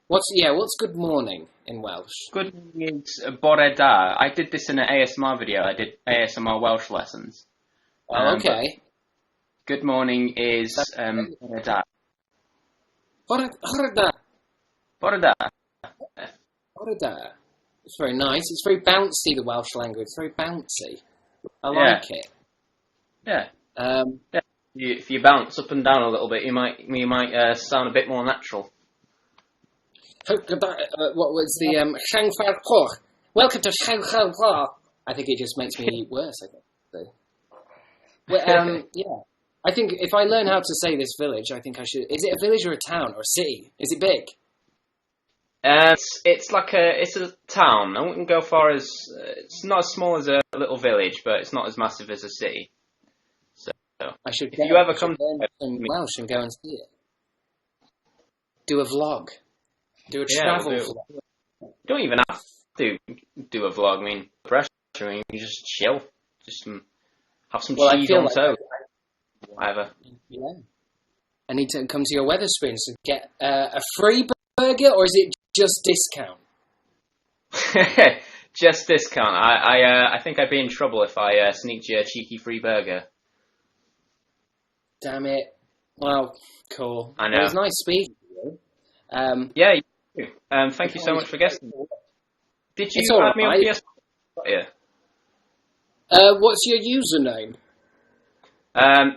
What's good morning in Welsh?
Good morning is bore da. I did this in an ASMR video. I did ASMR Welsh lessons.
Oh, okay.
Good morning is bore da.
Bore da.
Bore da.
Bore da. It's very nice. It's very bouncy, the Welsh language. It's very bouncy. I like it.
Yeah.
Um,
If you bounce up and down a little bit, you might sound a bit more natural.
what was the Shangfar Por? Welcome to Shangfar Por. I think it just makes me worse, I think. Well, yeah. I think if I learn how to say this village, I think I should... Is it a village or a town or a city? Is it big?
It's a town. I wouldn't go far as... it's not as small as a little village, but it's not as massive as a city. So,
I should
if you ever come
to Welsh and go and see it. Do a vlog. Do a travel vlog.
You don't even have to do a vlog. I mean, pressure. I mean, you just chill. Just have some cheese on toast. Whatever.
Yeah. I need to come to your Weatherspoons and get a free burger, or is it just discount?
Just discount. I think I'd be in trouble if I sneaked you a cheeky free burger.
Damn it. Well, cool.
I know.
It was nice speaking to you.
Yeah, you too. Thank you so much for guesting. Did you add me on PS4? Yeah.
What's your username?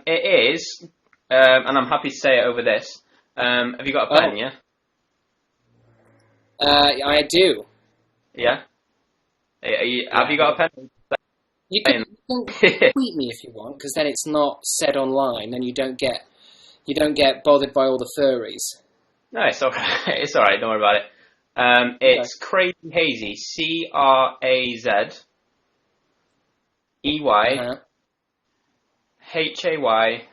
It is, and I'm happy to say it over this. Have you got a pen, yeah?
I do.
Yeah? Have you got a pen?
You can tweet me if you want, because then it's not said online, and you don't get bothered by all the furries.
No, it's alright. It's alright, don't worry about it. It's Crazy Hazy, CRAZEY HAYZEY.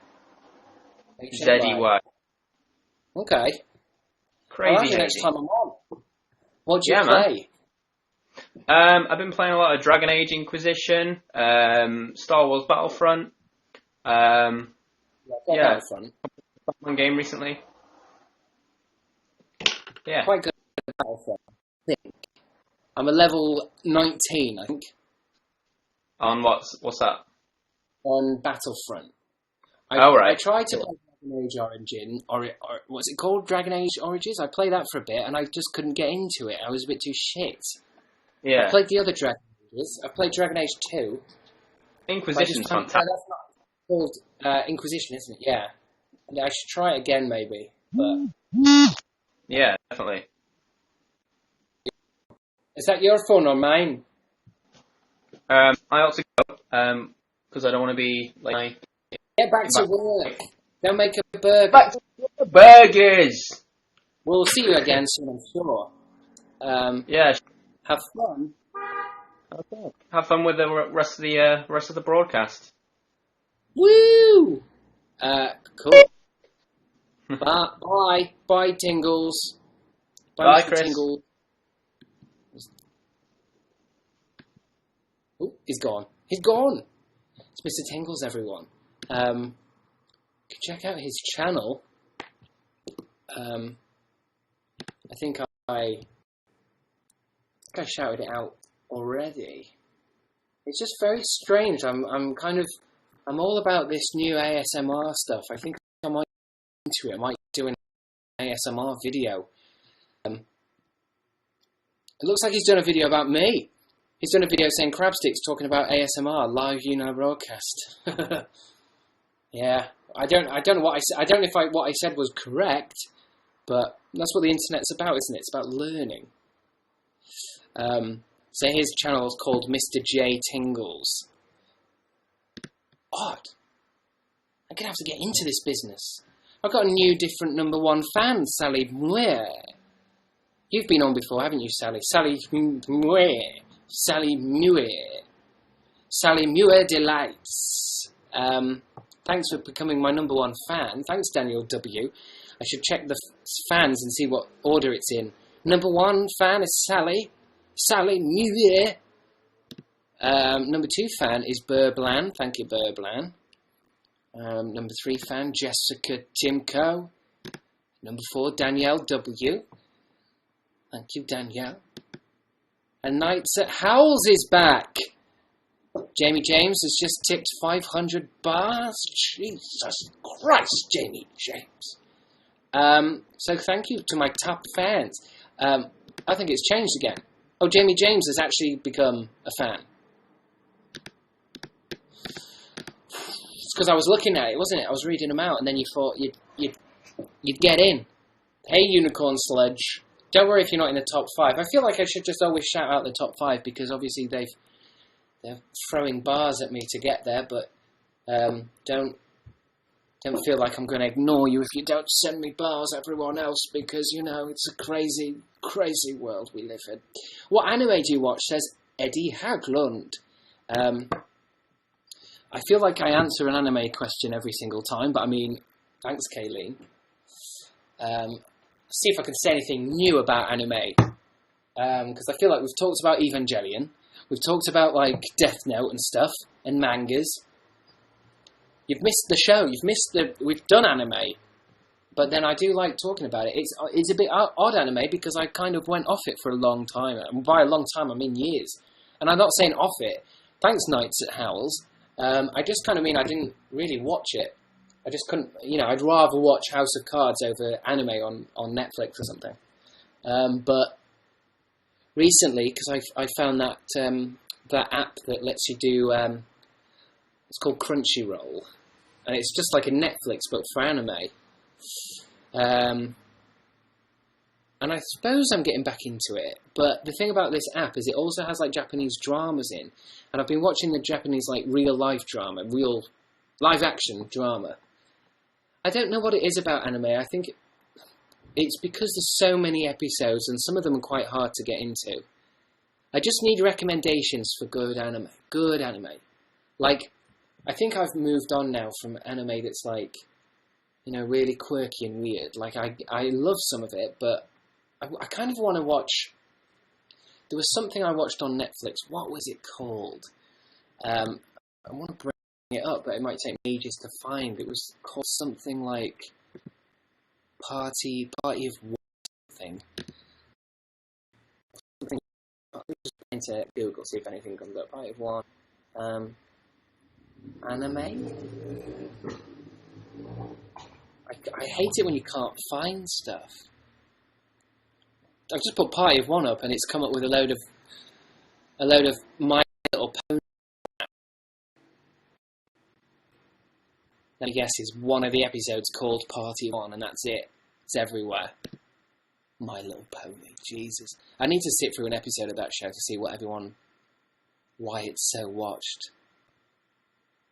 Okay.
Crazy
Hazy. Next time I'm on. What do you play?
Man. I've been playing a lot of Dragon Age Inquisition, Star Wars Battlefront.
Battlefront.
One game recently. Yeah.
Quite good at Battlefront, I think. I'm a level 19, I think.
On what's that?
On Battlefront.
Right.
I tried to play Dragon Age Origin, or what's it called? Dragon Age Origins? I played that for a bit, and I just couldn't get into it. I was a bit too shit.
Yeah.
I played the other Dragon Ages. I played Dragon Age 2.
Inquisition's fantastic.
That's not called Inquisition, isn't it? Yeah. I should try it again, maybe. But
yeah, definitely.
Is that your phone or mine?
I ought to go, because I don't want to be like...
Get back to work. Go make a burger.
Back to burgers!
We'll see you again soon, I'm sure.
Yeah.
Have fun.
Okay. Have fun with the rest of the broadcast.
Woo! Cool. Bye. Bye, Tingles.
Bye, Chris.
Tingles. Oh, he's gone. He's gone. It's Mr. Tingles, everyone. Check out his channel. I think I shouted it out already. It's just very strange. I'm all about this new ASMR stuff. I think I might into it. I might do an ASMR video. It looks like he's done a video about me. He's done a video saying Crabstickz talking about ASMR live YouNow broadcast. Yeah, I don't know what I said. I don't know if what I said was correct, but that's what the internet's about, isn't it? It's about learning. So his channel is called Mr. J Tingles. Odd. I'm gonna have to get into this business. I've got a new, different #1 fan, Sally Muir. You've been on before, haven't you, Sally? Sally Muir. Sally Muir. Sally Muir Delights. Thanks for becoming my #1 fan. Thanks, Daniel W. I should check the fans and see what order it's in. #1 fan is Sally. Sally Muir. #2 fan is Burblan. Thank you, Burblan. #3 fan, Jessica Timko. #4, Danielle W. Thank you, Danielle. And Nights at Howls is back. Jamie James has just tipped 500 bars. Jesus Christ, Jamie James. So thank you to my top fans. I think it's changed again. Oh, Jamie James has actually become a fan. It's because I was looking at it, wasn't it? I was reading them out, and then you thought you'd get in. Hey, Unicorn Sludge. Don't worry if you're not in the top 5. I feel like I should just always shout out the top 5 because obviously they're throwing bars at me to get there, but don't feel like I'm going to ignore you if you don't send me bars, everyone else, because, you know, it's a crazy, crazy world we live in. What anime do you watch, says Eddie Haglund. I feel like I answer an anime question every single time, but I mean, thanks, Kayleen. See if I can say anything new about anime, because I feel like we've talked about Evangelion, we've talked about like Death Note and stuff, and mangas. You've missed the show. We've done anime, but then I do like talking about it. It's a bit odd anime because I kind of went off it for a long time. And by a long time, I mean years. And I'm not saying off it. Thanks, Nights at Howl's. I just kind of mean I didn't really watch it. I just couldn't, you know, I'd rather watch House of Cards over anime on Netflix or something. But recently, because I found that app that lets you do, it's called Crunchyroll. And it's just like a Netflix, but for anime. And I suppose I'm getting back into it. But the thing about this app is it also has like Japanese dramas in. And I've been watching the Japanese like real life drama, real live action drama. I don't know what it is about anime. I think it's because there's so many episodes and some of them are quite hard to get into. I just need recommendations for good anime. Good anime. Like, I think I've moved on now from anime that's like, you know, really quirky and weird. Like, I love some of it, but I kind of want to watch... There was something I watched on Netflix. What was it called? I want to bring it up, but it might take me ages to find. It was called something like Party of One thing. I'll just go into Google, see if anything comes up. Party of One. Anime? I hate it when you can't find stuff. I've just put Party of One up and it's come up with a load of My Little Pony. I guess is one of the episodes called Party of One and that's it. It's everywhere. My Little Pony, Jesus. I need to sit through an episode of that show to see why it's so watched.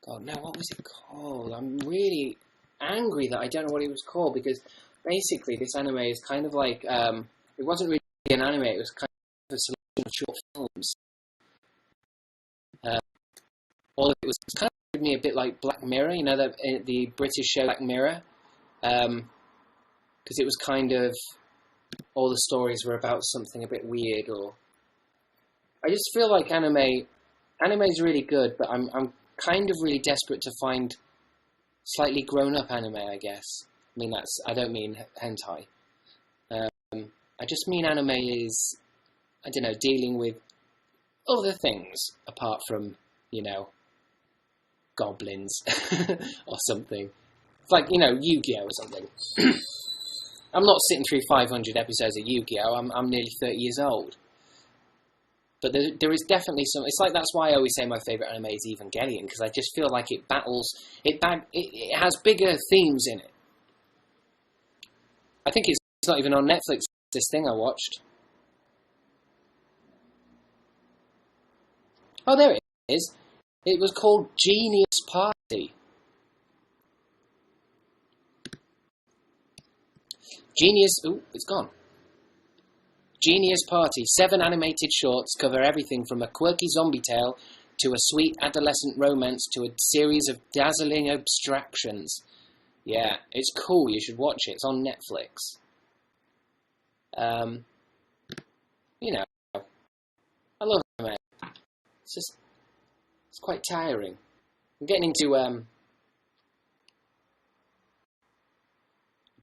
God, no, what was it called? I'm really angry that I don't know what it was called because basically this anime is kind of like, it wasn't really an anime, it was kind of a selection of short films. All of it was kind of giving me a bit like Black Mirror, you know, the British show Black Mirror, because it was kind of, all the stories were about something a bit weird, or I just feel like anime is really good, but I'm kind of really desperate to find slightly grown-up anime, I guess. I mean, I don't mean hentai. I just mean anime is, I don't know, dealing with other things apart from, you know, goblins or something. It's like, you know, Yu-Gi-Oh or something. I'm not sitting through 500 episodes of Yu-Gi-Oh! I'm nearly 30 years old. But there is definitely some... It's like that's why I always say my favourite anime is Evangelion, because I just feel like it battles... It has bigger themes in it. I think it's not even on Netflix, this thing I watched. Oh, there it is. It was called Genius Party. Ooh, it's gone. Genius Party. 7 animated shorts cover everything from a quirky zombie tale to a sweet adolescent romance to a series of dazzling abstractions. Yeah, it's cool. You should watch it. It's on Netflix. You know, I love anime. It's quite tiring. I'm getting into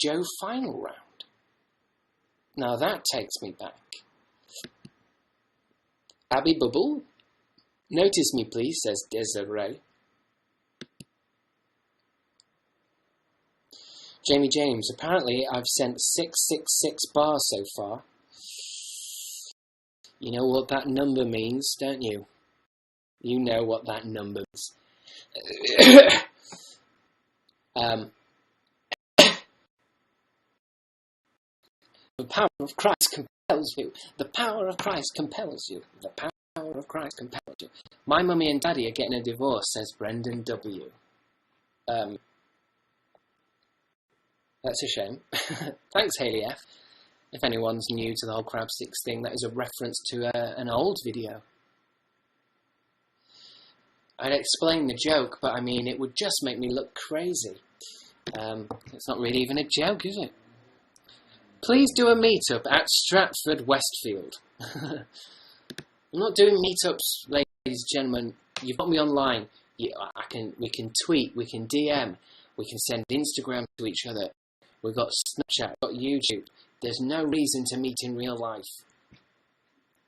Joe Final Round. Now that takes me back. Abby Bubble? Notice me please, says Desiree. Jamie James, apparently I've sent 666 bars so far. You know what that number means, don't you? You know what that number means. The power of Christ compels you. The power of Christ compels you. The power of Christ compels you. My mummy and daddy are getting a divorce, says Brendan W. That's a shame. Thanks, Hayley F. If anyone's new to the whole Crabstickz thing, that is a reference to an old video. I'd explain the joke, but I mean, it would just make me look crazy. It's not really even a joke, is it? Please do a meetup at Stratford Westfield. I'm not doing meetups, ladies and gentlemen. You've got me online. We can tweet, we can DM, we can send Instagram to each other. We've got Snapchat, we've got YouTube. There's no reason to meet in real life.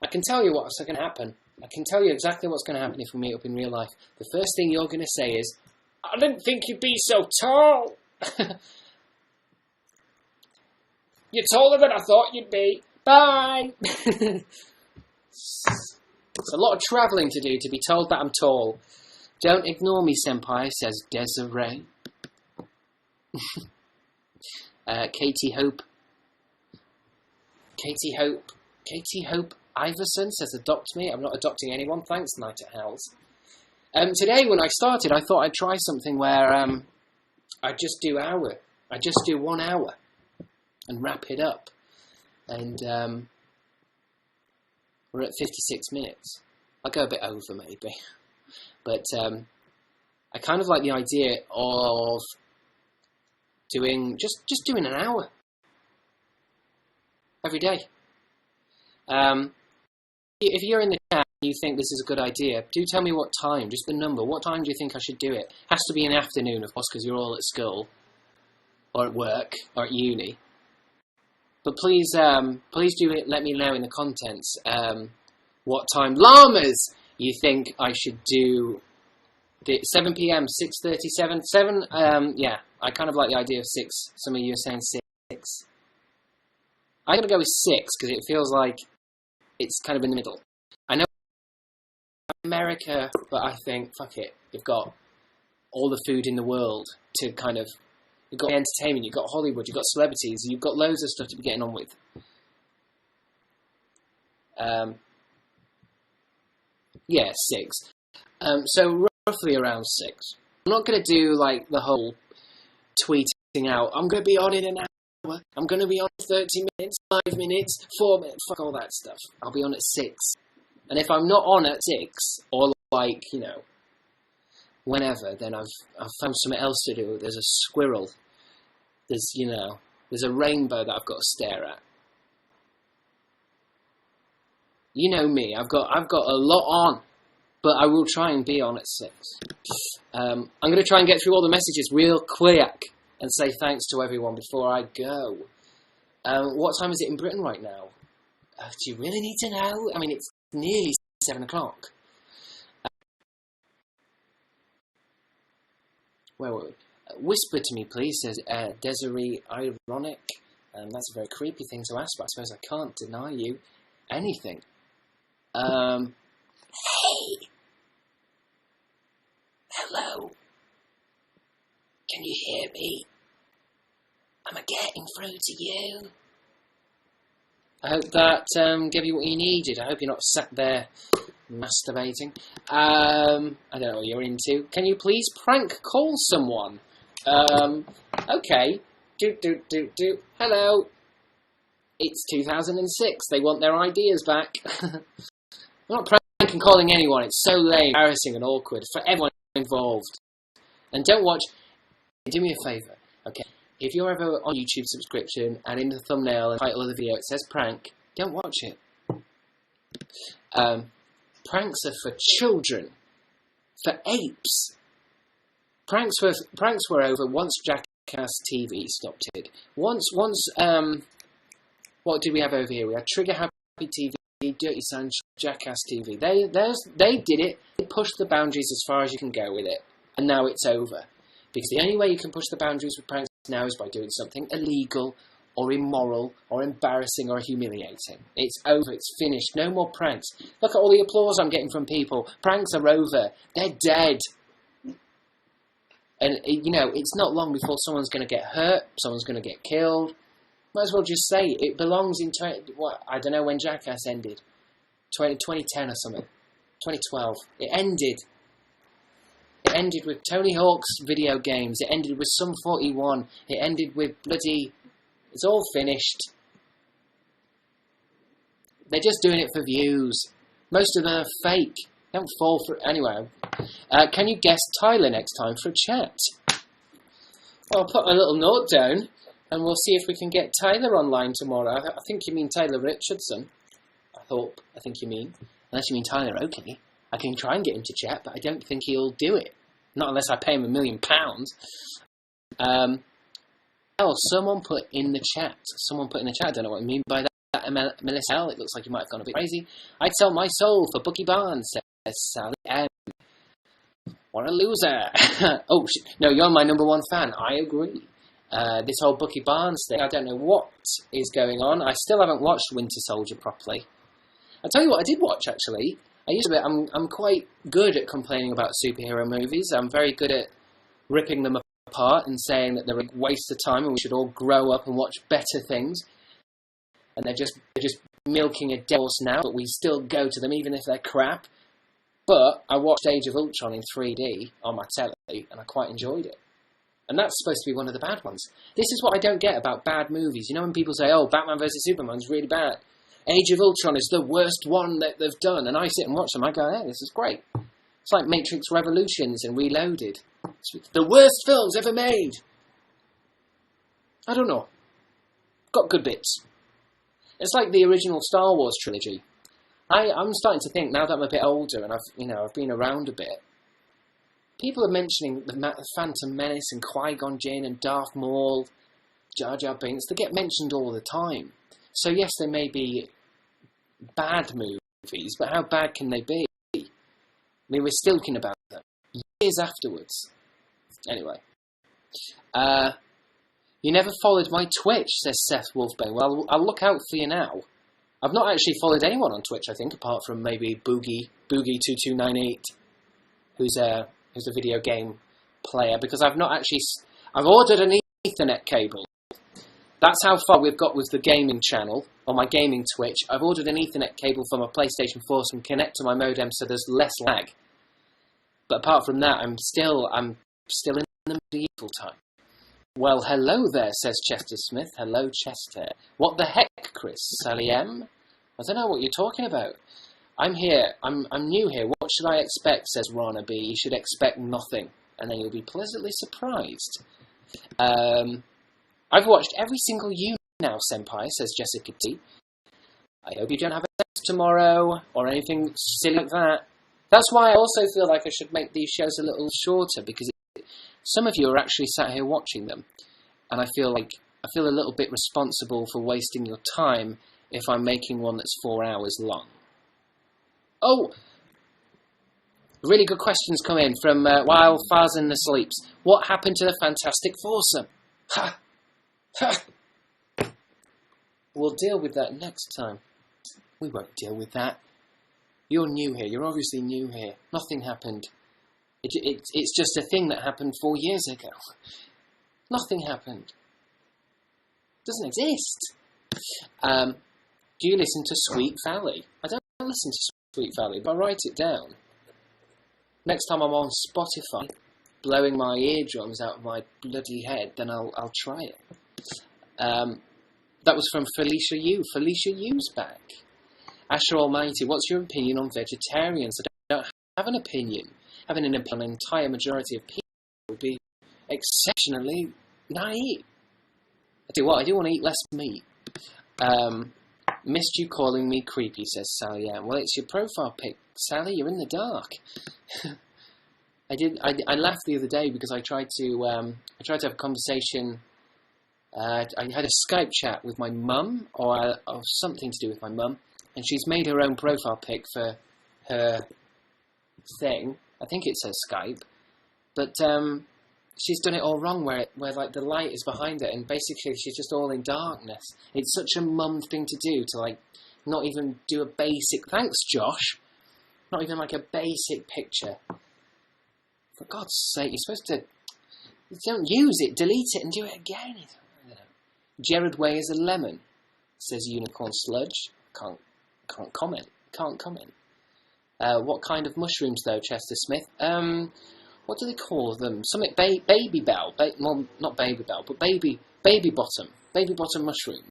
I can tell you what's going to happen. I can tell you exactly what's going to happen if we meet up in real life. The first thing you're going to say is, I didn't think you'd be so tall. You're taller than I thought you'd be. Bye. It's a lot of travelling to do to be told that I'm tall. Don't ignore me, senpai, says Desiree. Katie Hope Iverson says adopt me. I'm not adopting anyone, thanks, Night at Hell's. Today when I started, I thought I'd try something where I'd just do 1 hour and wrap it up. And we're at 56 minutes. I'll go a bit over maybe. But I kind of like the idea of doing just doing an hour every day. If you're in the chat and you think this is a good idea, do tell me what time, just the number. What time do you think I should do it? Has to be in the afternoon, of course, because you're all at school or at work or at uni. But please do let me know in the contents what time llamas you think I should do. 7 p.m, 6:37, 7. Yeah, I kind of like the idea of 6. Some of you are saying 6. I'm gonna go with 6 because it feels like it's kind of in the middle. I know America, but I think fuck it. You've got all the food in the world to kind of. You've got entertainment. You've got Hollywood. You've got celebrities. You've got loads of stuff to be getting on with. Yeah, 6. So roughly around 6. I'm not going to do like the whole tweeting out, I'm going to be on in an hour, I'm going to be on 30 minutes, 5 minutes, 4 minutes, fuck all that stuff. I'll be on at 6. And if I'm not on at 6, or like, you know, whenever, then I've found something else to do. There's a squirrel. There's a rainbow that I've got to stare at. You know me, I've got a lot on. But I will try and be on at 6. I'm going to try and get through all the messages real quick and say thanks to everyone before I go. What time is it in Britain right now? Do you really need to know? I mean, it's nearly 7 o'clock. Where were we? Whisper to me, please, says Desiree Ironic. That's a very creepy thing to ask, but I suppose I can't deny you anything. Hey! Hello? Can you hear me? Am I getting through to you? I hope that gave you what you needed. I hope you're not sat there masturbating. I don't know what you're into. Can you please prank call someone? Okay. Do. Hello. It's 2006. They want their ideas back. I'm not pranking calling anyone. It's so lame, embarrassing and awkward for everyone involved. And don't watch. Do me a favour, okay? If you're ever on YouTube subscription and in the thumbnail and title of the video it says prank, don't watch it. Pranks are for children, for apes. Pranks were over once Jackass TV stopped it. Once. What did we have over here? We had Trigger Happy TV, Dirty Sanch, Jackass TV. They did it. They pushed the boundaries as far as you can go with it, and now it's over. Because the only way you can push the boundaries with pranks now is by doing something illegal or immoral or embarrassing or humiliating. It's over. It's finished. No more pranks. Look at all the applause I'm getting from people. Pranks are over. They're dead. And, you know, it's not long before someone's going to get hurt. Someone's going to get killed. Might as well just say it belongs in, I don't know when Jackass ended. 2010 or something. 2012. It ended. It ended with Tony Hawk's video games. It ended with Sum 41. It ended with bloody... It's all finished. They're just doing it for views. Most of them are fake. Don't fall for it. Anyway, can you guess Tyler next time for a chat? Well, I'll put a little note down and we'll see if we can get Tyler online tomorrow. I think you mean Tyler Richardson. I think you mean. Unless you mean Tyler Oakley. I can try and get him to chat, but I don't think he'll do it. Not unless I pay him £1 million. Someone put in the chat. I don't know what I mean by that. Melissa L. It looks like you might have gone a bit crazy. I'd sell my soul for Bucky Barnes, says Sally M. What a loser. Oh, no, you're my number one fan. I agree. This whole Bucky Barnes thing, I don't know what is going on. I still haven't watched Winter Soldier properly. I'll tell you what I did watch, actually. I'm quite good at complaining about superhero movies. I'm very good at ripping them apart and saying that they're a waste of time and we should all grow up and watch better things. And they're just milking a dead horse now, but we still go to them even if they're crap. But I watched Age of Ultron in 3D on my telly and I quite enjoyed it. And that's supposed to be one of the bad ones. This is what I don't get about bad movies. You know when people say, oh, Batman vs Superman's really bad. Age of Ultron is the worst one that they've done. And I sit and watch them. I go, hey, this is great. It's like Matrix Revolutions and Reloaded. It's the worst films ever made. I don't know. Got good bits. It's like the original Star Wars trilogy. I'm starting to think, now that I'm a bit older and I've been around a bit, people are mentioning the Phantom Menace and Qui-Gon Jinn and Darth Maul, Jar Jar Binks. They get mentioned all the time. So yes, they may be bad movies, but how bad can they be? I mean, we're still talking about them years afterwards. Anyway. You never followed my Twitch, says Seth Wolfbane. Well, I'll look out for you now. I've not actually followed anyone on Twitch, I think, apart from maybe Boogie2298, who's a video game player, because I've ordered an Ethernet cable. That's how far we've got with the gaming channel, on my gaming Twitch. I've ordered an Ethernet cable for my PlayStation 4 so I can connect to my modem so there's less lag. But apart from that, I'm still in the medieval time. Well, hello there, says Chester Smith. Hello, Chester. What the heck, Chris? Sally M? I don't know what you're talking about. I'm here. I'm new here. What should I expect, says Rana B. You should expect nothing, and then you'll be pleasantly surprised. I've watched every single YouNow, Senpai, says Jessica T. I hope you don't have a test tomorrow, or anything silly like that. That's why I also feel like I should make these shows a little shorter, because some of you are actually sat here watching them, and I feel a little bit responsible for wasting your time if I'm making one that's 4 hours long. Oh, really good questions come in from While Farzan the Sleeps. What happened to the Fantastic Foursome? Ha! Ha! We'll deal with that next time. We won't deal with that. You're new here. You're obviously new here. Nothing happened. It's just a thing that happened 4 years ago. Nothing happened. It doesn't exist. Do you listen to Sweet Valley? I don't listen to Sweet Valley, but I write it down. Next time I'm on Spotify, blowing my eardrums out of my bloody head, then I'll try it. That was from Felicia Yu. Felicia Yu's back. Asher Almighty, what's your opinion on vegetarians? I don't have an opinion. Having an opinion on an entire majority of people would be exceptionally naive. I do want to eat less meat. Missed you calling me creepy, says Sally Ann. Well, it's your profile pic. Sally, you're in the dark. I laughed the other day because I tried to have a conversation. I had a Skype chat with my mum, or something to do with my mum, and she's made her own profile pic for her thing. I think it says Skype, but she's done it all wrong, where like the light is behind it, and basically she's just all in darkness. It's such a mum thing to do, to like not even do a basic. Thanks, Josh. Not even like a basic picture. For God's sake, you're supposed to. Don't use it, delete it, and do it again. Jared Way is a lemon, says Unicorn Sludge. Can't comment. What kind of mushrooms though, Chester Smith? What do they call them? Something baby bell. Well, not baby bell, but baby bottom. Baby bottom mushrooms.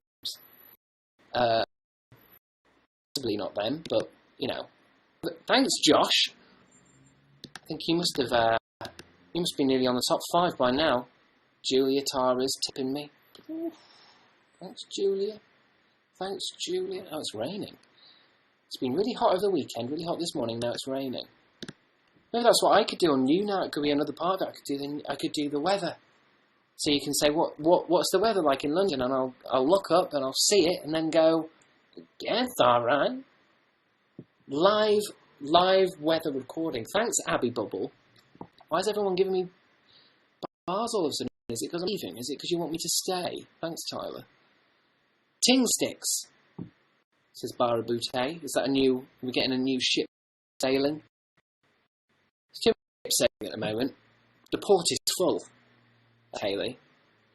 Possibly not them, but you know. But thanks, Josh. I think you must have. You must be nearly on the top 5 by now. Julia Tara's tipping me. Ooh, thanks, Julia. Oh, it's raining. It's been really hot over the weekend, really hot this morning, now it's raining. Maybe that's what I could do on YouNow. It could be another part that I could do the weather. So you can say, what's the weather like in London? And I'll look up and I'll see it and then go, yeah, it's alright. Live weather recording. Thanks, Abby Bubble. Why is everyone giving me bars all of a sudden? Is it because I'm leaving? Is it because you want me to stay? Thanks, Tyler. Tingles, says Barabute. Is that we're getting a new ship sailing? It's 2 ships sailing at the moment. The port is full. Haley.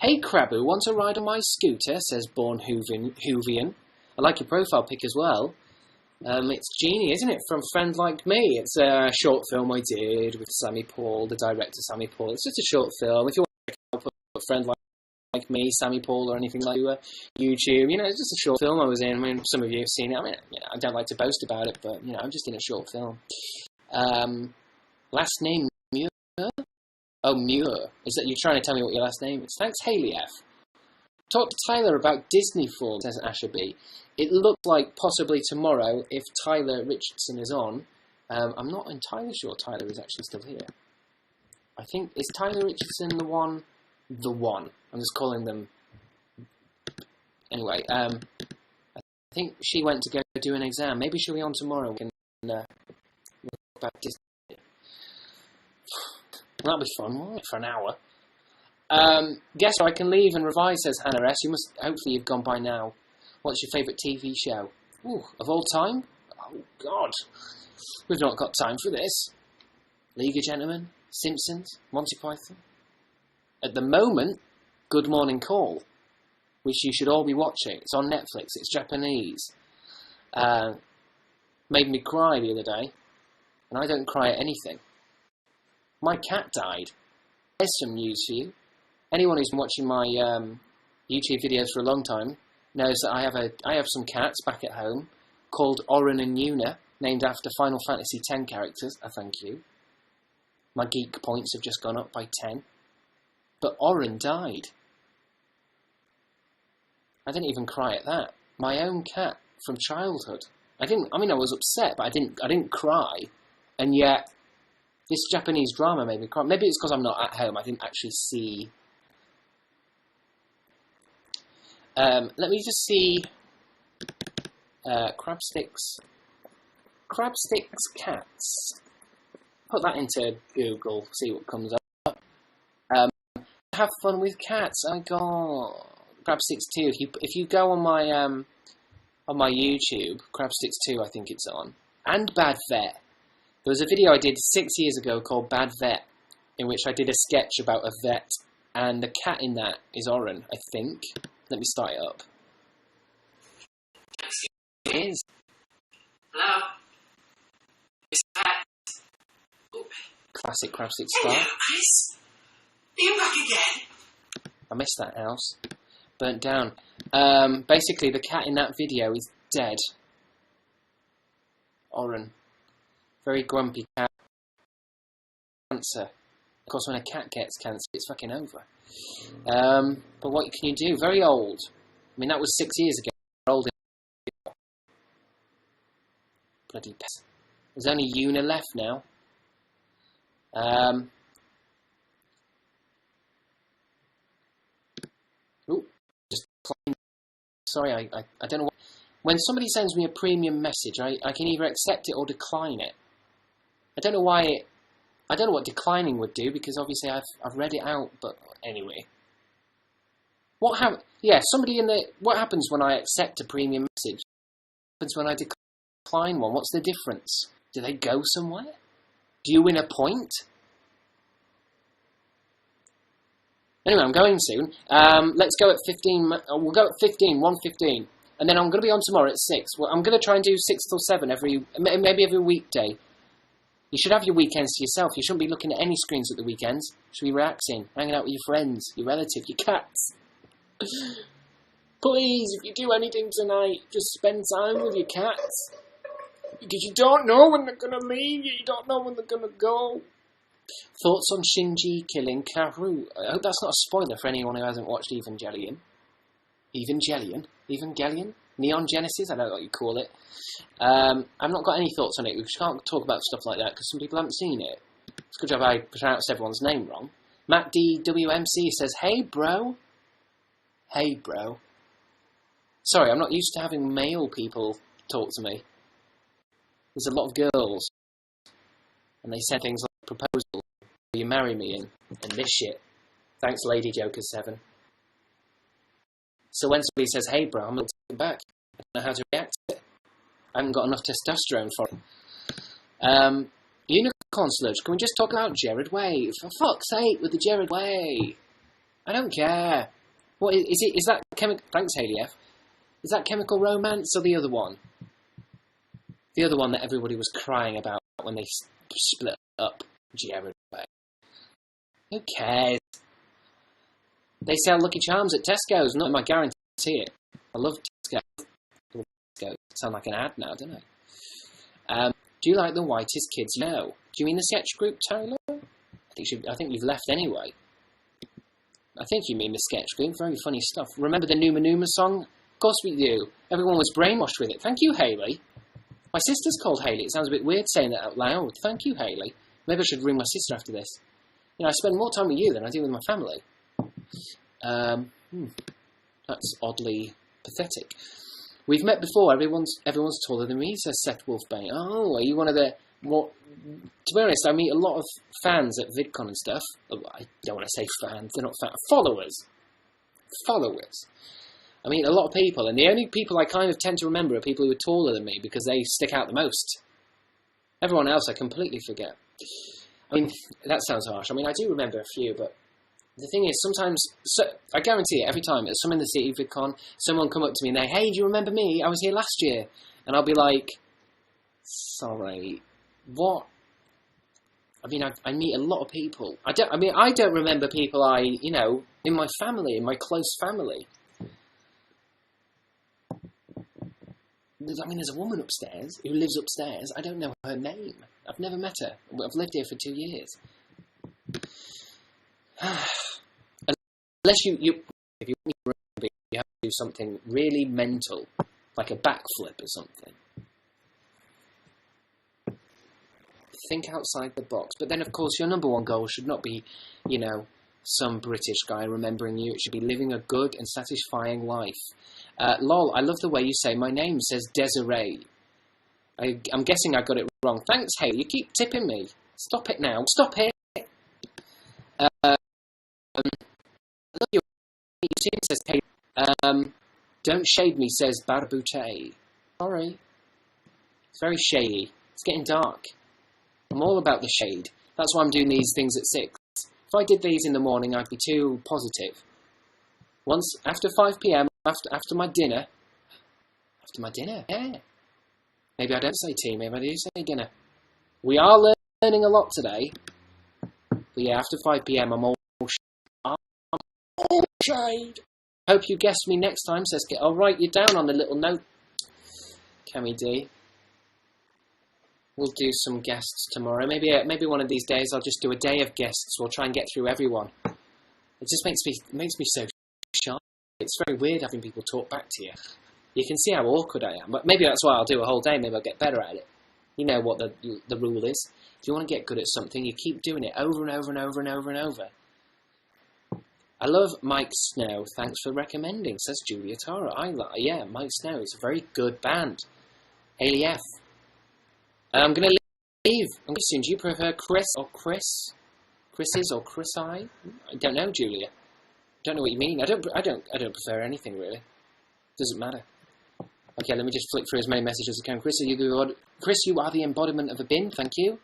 Hey, Krabu, want to ride on my scooter? Says Born Hoovian. I like your profile pic as well. It's Genie, isn't it? From Friend Like Me. It's a short film I did with Sammy Paul, the director Sammy Paul. It's just a short film. If you want to check out, put Friend Like Me, Sammy Paul, or anything like YouTube, you know, it's just a short film I was in. I mean, some of you have seen it. I mean, you know, I don't like to boast about it, but you know, I'm just in a short film. Last name Muir. Oh, Muir. Is that you're trying to tell me what your last name is? Thanks, Haley F. Talk to Tyler about Disney Fall, says Asher B. It looks like possibly tomorrow, if Tyler Richardson is on. I'm not entirely sure Tyler is actually still here. I think, is Tyler Richardson the one? The one. I'm just calling them. Anyway, I think she went to go do an exam. Maybe she'll be on tomorrow. We can talk about Disney. That'll be fun, won't it, for an hour? Guess so I can leave and revise, says Hannah S. You must, hopefully you've gone by now. What's your favourite TV show? Ooh, of all time? Oh, God. We've not got time for this. League of Gentlemen, Simpsons, Monty Python. At the moment, Good Morning Call, which you should all be watching. It's on Netflix. It's Japanese. Made me cry the other day. And I don't cry at anything. My cat died. There's some news for you. Anyone who's been watching my YouTube videos for a long time knows that I have some cats back at home called Oren and Yuna, named after Final Fantasy X characters. Thank you. My geek points have just gone up by 10. But Oren died. I didn't even cry at that. My own cat from childhood. I was upset, but I didn't cry. And yet, this Japanese drama made me cry. Maybe it's because I'm not at home. I didn't actually see. Let me just see. Crabstickz cats. Put that into Google. See what comes up. Have fun with cats. Oh God, Crabstickz 2. If you go on my YouTube, Crabstickz 2, I think it's on, and Bad Vet. There was a video I did 6 years ago called Bad Vet, in which I did a sketch about a vet, and the cat in that is Oren, I think. Let me start it up. It is.
Hello? It's Pat.
Classic Crabstickz style.
Hello, Chris. Are you back again?
I missed that house. Burnt down. Basically, the cat in that video is dead. Oren. Very grumpy cat. Cancer. Of course, when a cat gets cancer, it's fucking over. But what can you do? Very old. I mean, that was 6 years ago. Old. Bloody pest. There's only Yuna left now. Ooh, just sorry, I don't know. When somebody sends me a premium message, I can either accept it or decline it. I don't know why I don't know what declining would do, because obviously I've read it out, but anyway. What happens when I accept a premium message? What happens when I decline one? What's the difference? Do they go somewhere? Do you win a point? Anyway, I'm going soon. Let's go at 15. We'll go at 15, 1:15. And then I'm going to be on tomorrow at 6. Well, I'm going to try and do 6 till 7 maybe every weekday. You should have your weekends to yourself. You shouldn't be looking at any screens at the weekends. You should be relaxing, hanging out with your friends, your relatives, your cats. Please, if you do anything tonight, just spend time with your cats. Because you don't know when they're going to leave you. You don't know when they're going to go. Thoughts on Shinji killing Karu? I hope that's not a spoiler for anyone who hasn't watched Evangelion. Evangelion? Neon Genesis? I don't know what you call it. I've not got any thoughts on it. We can't talk about stuff like that because some people haven't seen it. It's a good job I pronounced everyone's name wrong. Matt DWMC says, Hey bro. Sorry, I'm not used to having male people talk to me. There's a lot of girls. And they send things like proposal. Will you marry me and this shit. Thanks, Lady Joker 7. So when somebody says, hey bro, I'm going to take it back. I don't know how to react to it. I haven't got enough testosterone for it. Unicorn Sludge, can we just talk about Jared Way? For fuck's sake, with the Jared Way. I don't care. What is it? Is that chemical? Thanks, Haley F. Is that Chemical Romance or the other one? The other one that everybody was crying about when they split up Jared Way. Who cares? They sell Lucky Charms at Tesco's. Not in my guarantee it. I love Tesco. Sound like an ad now, don't I? Do you like the whitest kids you know? Do you mean the sketch group, Tyler? I think you've left anyway. I think you mean the sketch group. Very funny stuff. Remember the Numa Numa song? Of course we do. Everyone was brainwashed with it. Thank you, Hayley. My sister's called Hayley. It sounds a bit weird saying that out loud. Thank you, Hayley. Maybe I should ring my sister after this. You know, I spend more time with you than I do with my family. That's oddly pathetic. We've met before. Everyone's taller than me, says Seth Wolfbane. Oh, are you one of the more... To be honest, I meet a lot of fans at VidCon and stuff. Oh, I don't want to say fans. They're not fans. Followers. I meet a lot of people, and the only people I kind of tend to remember are people who are taller than me because they stick out the most. Everyone else I completely forget. I mean, that sounds harsh. I mean, I do remember a few, but the thing is, sometimes, I guarantee it, every time, at some in the city VidCon, someone come up to me and they, hey, do you remember me? I was here last year. And I'll be like, sorry, what? I mean, I meet a lot of people. I don't remember people in my family, in my close family. There's a woman upstairs who lives upstairs. I don't know her name. I've never met her. I've lived here for 2 years. Unless if you want me to remember, you have to do something really mental, like a backflip or something. Think outside the box. But then, of course, your number one goal should not be, some British guy remembering you. It should be living a good and satisfying life. Lol, I love the way you say my name, says Desiree. I'm guessing I got it wrong. Thanks, Haley. You keep tipping me. Stop it now. Stop it. I love your team, says Haley. Don't shade me, says Barbute. Sorry. It's very shady. It's getting dark. I'm all about the shade. That's why I'm doing these things at 6. If I did these in the morning, I'd be too positive. Once, after 5 p.m, after my dinner. After my dinner? Yeah. Maybe I don't say tea, maybe I do say dinner. We are learning a lot today. But yeah, after 5 p.m, I'm all shade. Hope you guess me next time, says Kit. I'll write you down on the little note. Cammy D. We'll do some guests tomorrow. Maybe one of these days I'll just do a day of guests. We'll try and get through everyone. It just makes me so shy. It's very weird having people talk back to you. You can see how awkward I am. But maybe that's why I'll do a whole day. Maybe I'll get better at it. You know what the rule is. If you want to get good at something, you keep doing it over and over and over and over and over. I love Mike Snow. Thanks for recommending, says Julia Tara. Yeah, Mike Snow is a very good band. Haley F. I'm going to Steve, I'm guessing, do you prefer Chris or Chris? Chris's or Chris I don't know, Julia. Don't know what you mean. I don't prefer anything really. Doesn't matter. Okay, let me just flick through as many messages as I can. Chris, you are the embodiment of a bin. Thank you.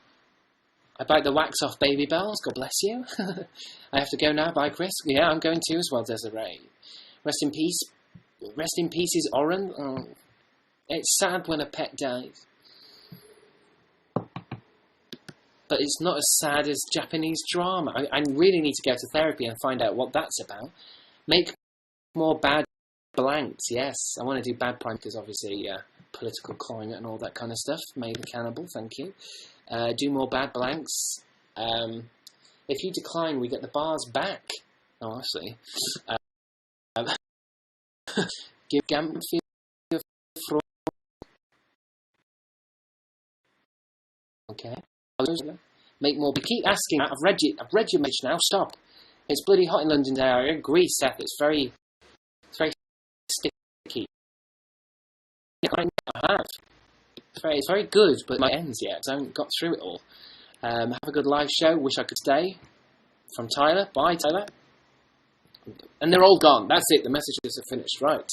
I bite the wax off Baby Bells. God bless you. I have to go now. Bye, Chris. Yeah, I'm going too as well, Desiree. Rest in peace. Rest in peace is Oren. Oh, it's sad when a pet dies. But it's not as sad as Japanese drama. I really need to go to therapy and find out what that's about. Make more bad blanks. Yes, I want to do bad prime because obviously political climate and all that kind of stuff. May the cannibal, thank you. Do more bad blanks. If you decline, we get the bars back. Oh, actually. Give Gamfield okay. Make more. Keep asking. I've read your message now. Stop. It's bloody hot in London today. I agree, Seth. It's very sticky. Yeah, I have. It's very good, but my ends yet. I haven't got through it all. Have a good live show. Wish I could stay. From Tyler. Bye, Tyler. And they're all gone. That's it. The messages are finished. Right.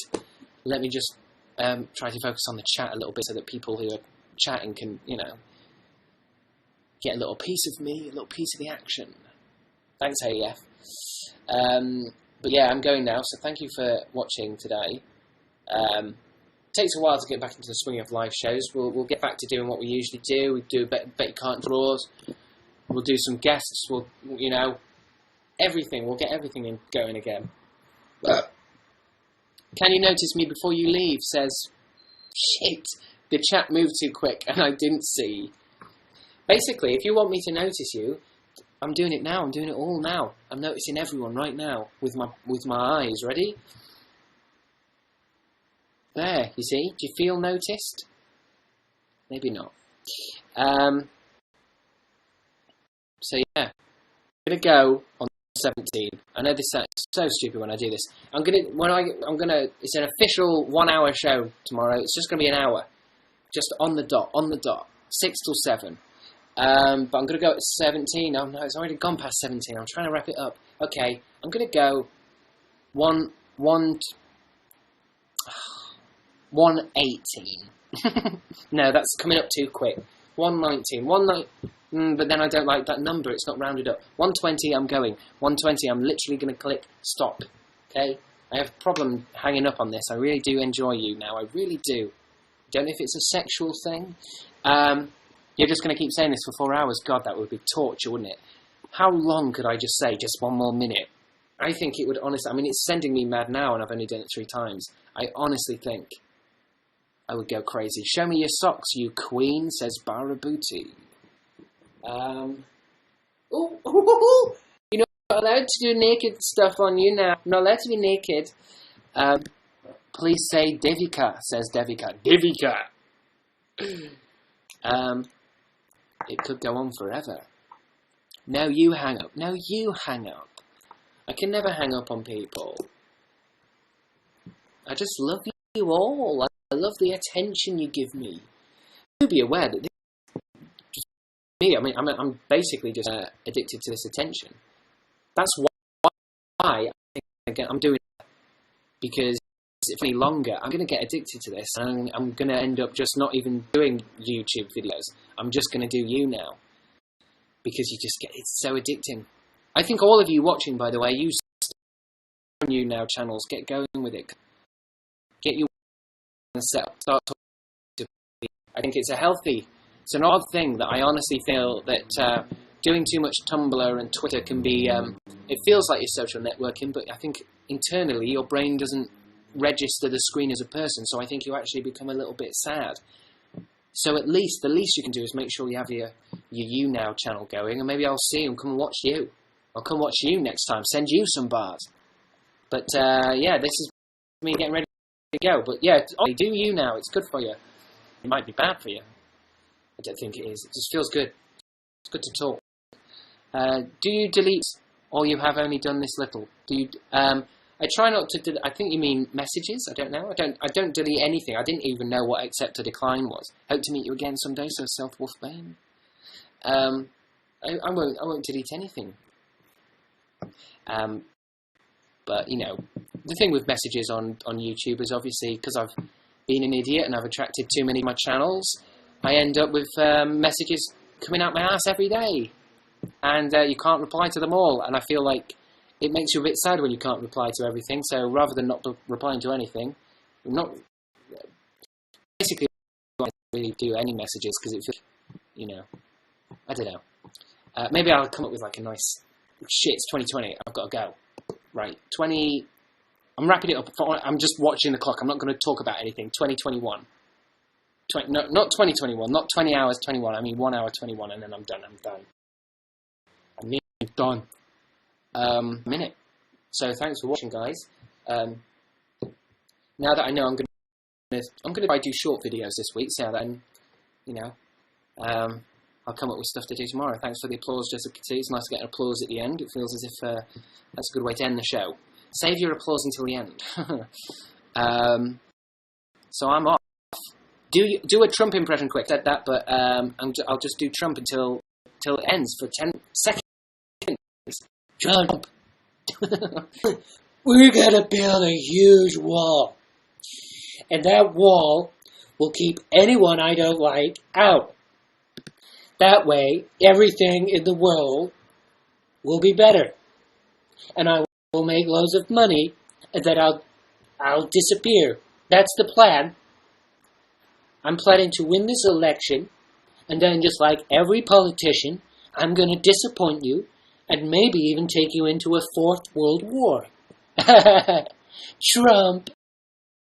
Let me just try to focus on the chat a little bit so that people who are chatting can, get a little piece of me, a little piece of the action. Thanks, AEF. But yeah, I'm going now, so thank you for watching today. Takes a while to get back into the swing of live shows. We'll get back to doing what we usually do. We do bet you can't draws. We'll do some guests. We'll, everything. We'll get everything going again. Can you notice me before you leave? Says, shit, the chat moved too quick and I didn't see. Basically, if you want me to notice you, I'm doing it now. I'm doing it all now. I'm noticing everyone right now with my eyes. Ready? There, you see? Do you feel noticed? Maybe not. So yeah, I'm gonna go on 17. I know this sounds so stupid when I do this. It's an official 1 hour show tomorrow. It's just gonna be an hour, just on the dot, 6 till 7. But I'm going to go at 17. Oh no, it's already gone past 17. I'm trying to wrap it up. Okay, I'm going to go 118. No, that's coming up too quick. 119. But then I don't like that number. It's not rounded up. 120, I'm going. 120, I'm literally going to click stop. Okay? I have a problem hanging up on this. I really do enjoy you now. I really do. Don't know if it's a sexual thing. You're just going to keep saying this for 4 hours? God, that would be torture, wouldn't it? How long could I just say, just one more minute? I think it would honestly... I mean, it's sending me mad now, and I've only done it 3 times. I honestly think I would go crazy. Show me your socks, you queen, says Barabuti. You're not allowed to do naked stuff on you now. I'm not allowed to be naked. Please say Devika, says Devika. Devika! It could go on forever. No, you hang up. No, you hang up. I can never hang up on people. I just love you all. I love the attention you give me. Do be aware that this is just me. I mean, I'm basically just addicted to this attention. That's why I'm doing it. Because if any longer, I'm going to get addicted to this, and I'm going to end up just not even doing YouTube videos. I'm just going to do YouNow, because it's so addicting. I think all of you watching, by the way, use YouNow channels. Get going with it. Get you set up. Start talking. I think it's it's an odd thing that I honestly feel that doing too much Tumblr and Twitter can be. It feels like you're social networking, but I think internally your brain doesn't register the screen as a person, so I think you actually become a little bit sad. So the least you can do is make sure you have your YouNow channel going, and maybe I'll see you and come and watch you. I'll come watch you next time, send you some bars. But yeah, this is me getting ready to go. But yeah, do YouNow, it's good for you. It might be bad for you. I don't think it is. It just feels good. It's good to talk. Do you delete, or you have only done this little? Do you? I try not to. I think you mean messages. I don't know. I don't delete anything. I didn't even know what accept or decline was. Hope to meet you again someday. So Self Wolf Bane. I won't delete anything. But you know, the thing with messages on YouTube is obviously because I've been an idiot and I've attracted too many of my channels, I end up with messages coming out my ass every day, and you can't reply to them all. And I feel like it makes you a bit sad when you can't reply to everything. So rather than not replying to anything, basically I don't really do any messages because it feels, you know, I don't know. Maybe I'll come up with like a nice shit. It's 2020. I've got to go. Right, I'm wrapping it up. I'm just watching the clock. I'm not going to talk about anything. 2021. No, not 2021. Not 20 hours 21. I mean 1 hour 21, and then I'm done. I'm done. Minute. So thanks for watching, guys. Now that I know I'm going to try do short videos this week, so that you know, I'll come up with stuff to do tomorrow. Thanks for the applause, Jessica T. It's nice to get an applause at the end. It feels as if that's a good way to end the show. Save your applause until the end. So I'm off. Do a Trump impression quick. Said that, but I'll just do Trump until it ends for 10 seconds. Trump. We're gonna build a huge wall, and that wall will keep anyone I don't like out. That way, everything in the world will be better, and I will make loads of money, and then I'll disappear. That's the plan. I'm planning to win this election, and then just like every politician, I'm going to disappoint you, and maybe even take you into a fourth world war. Trump.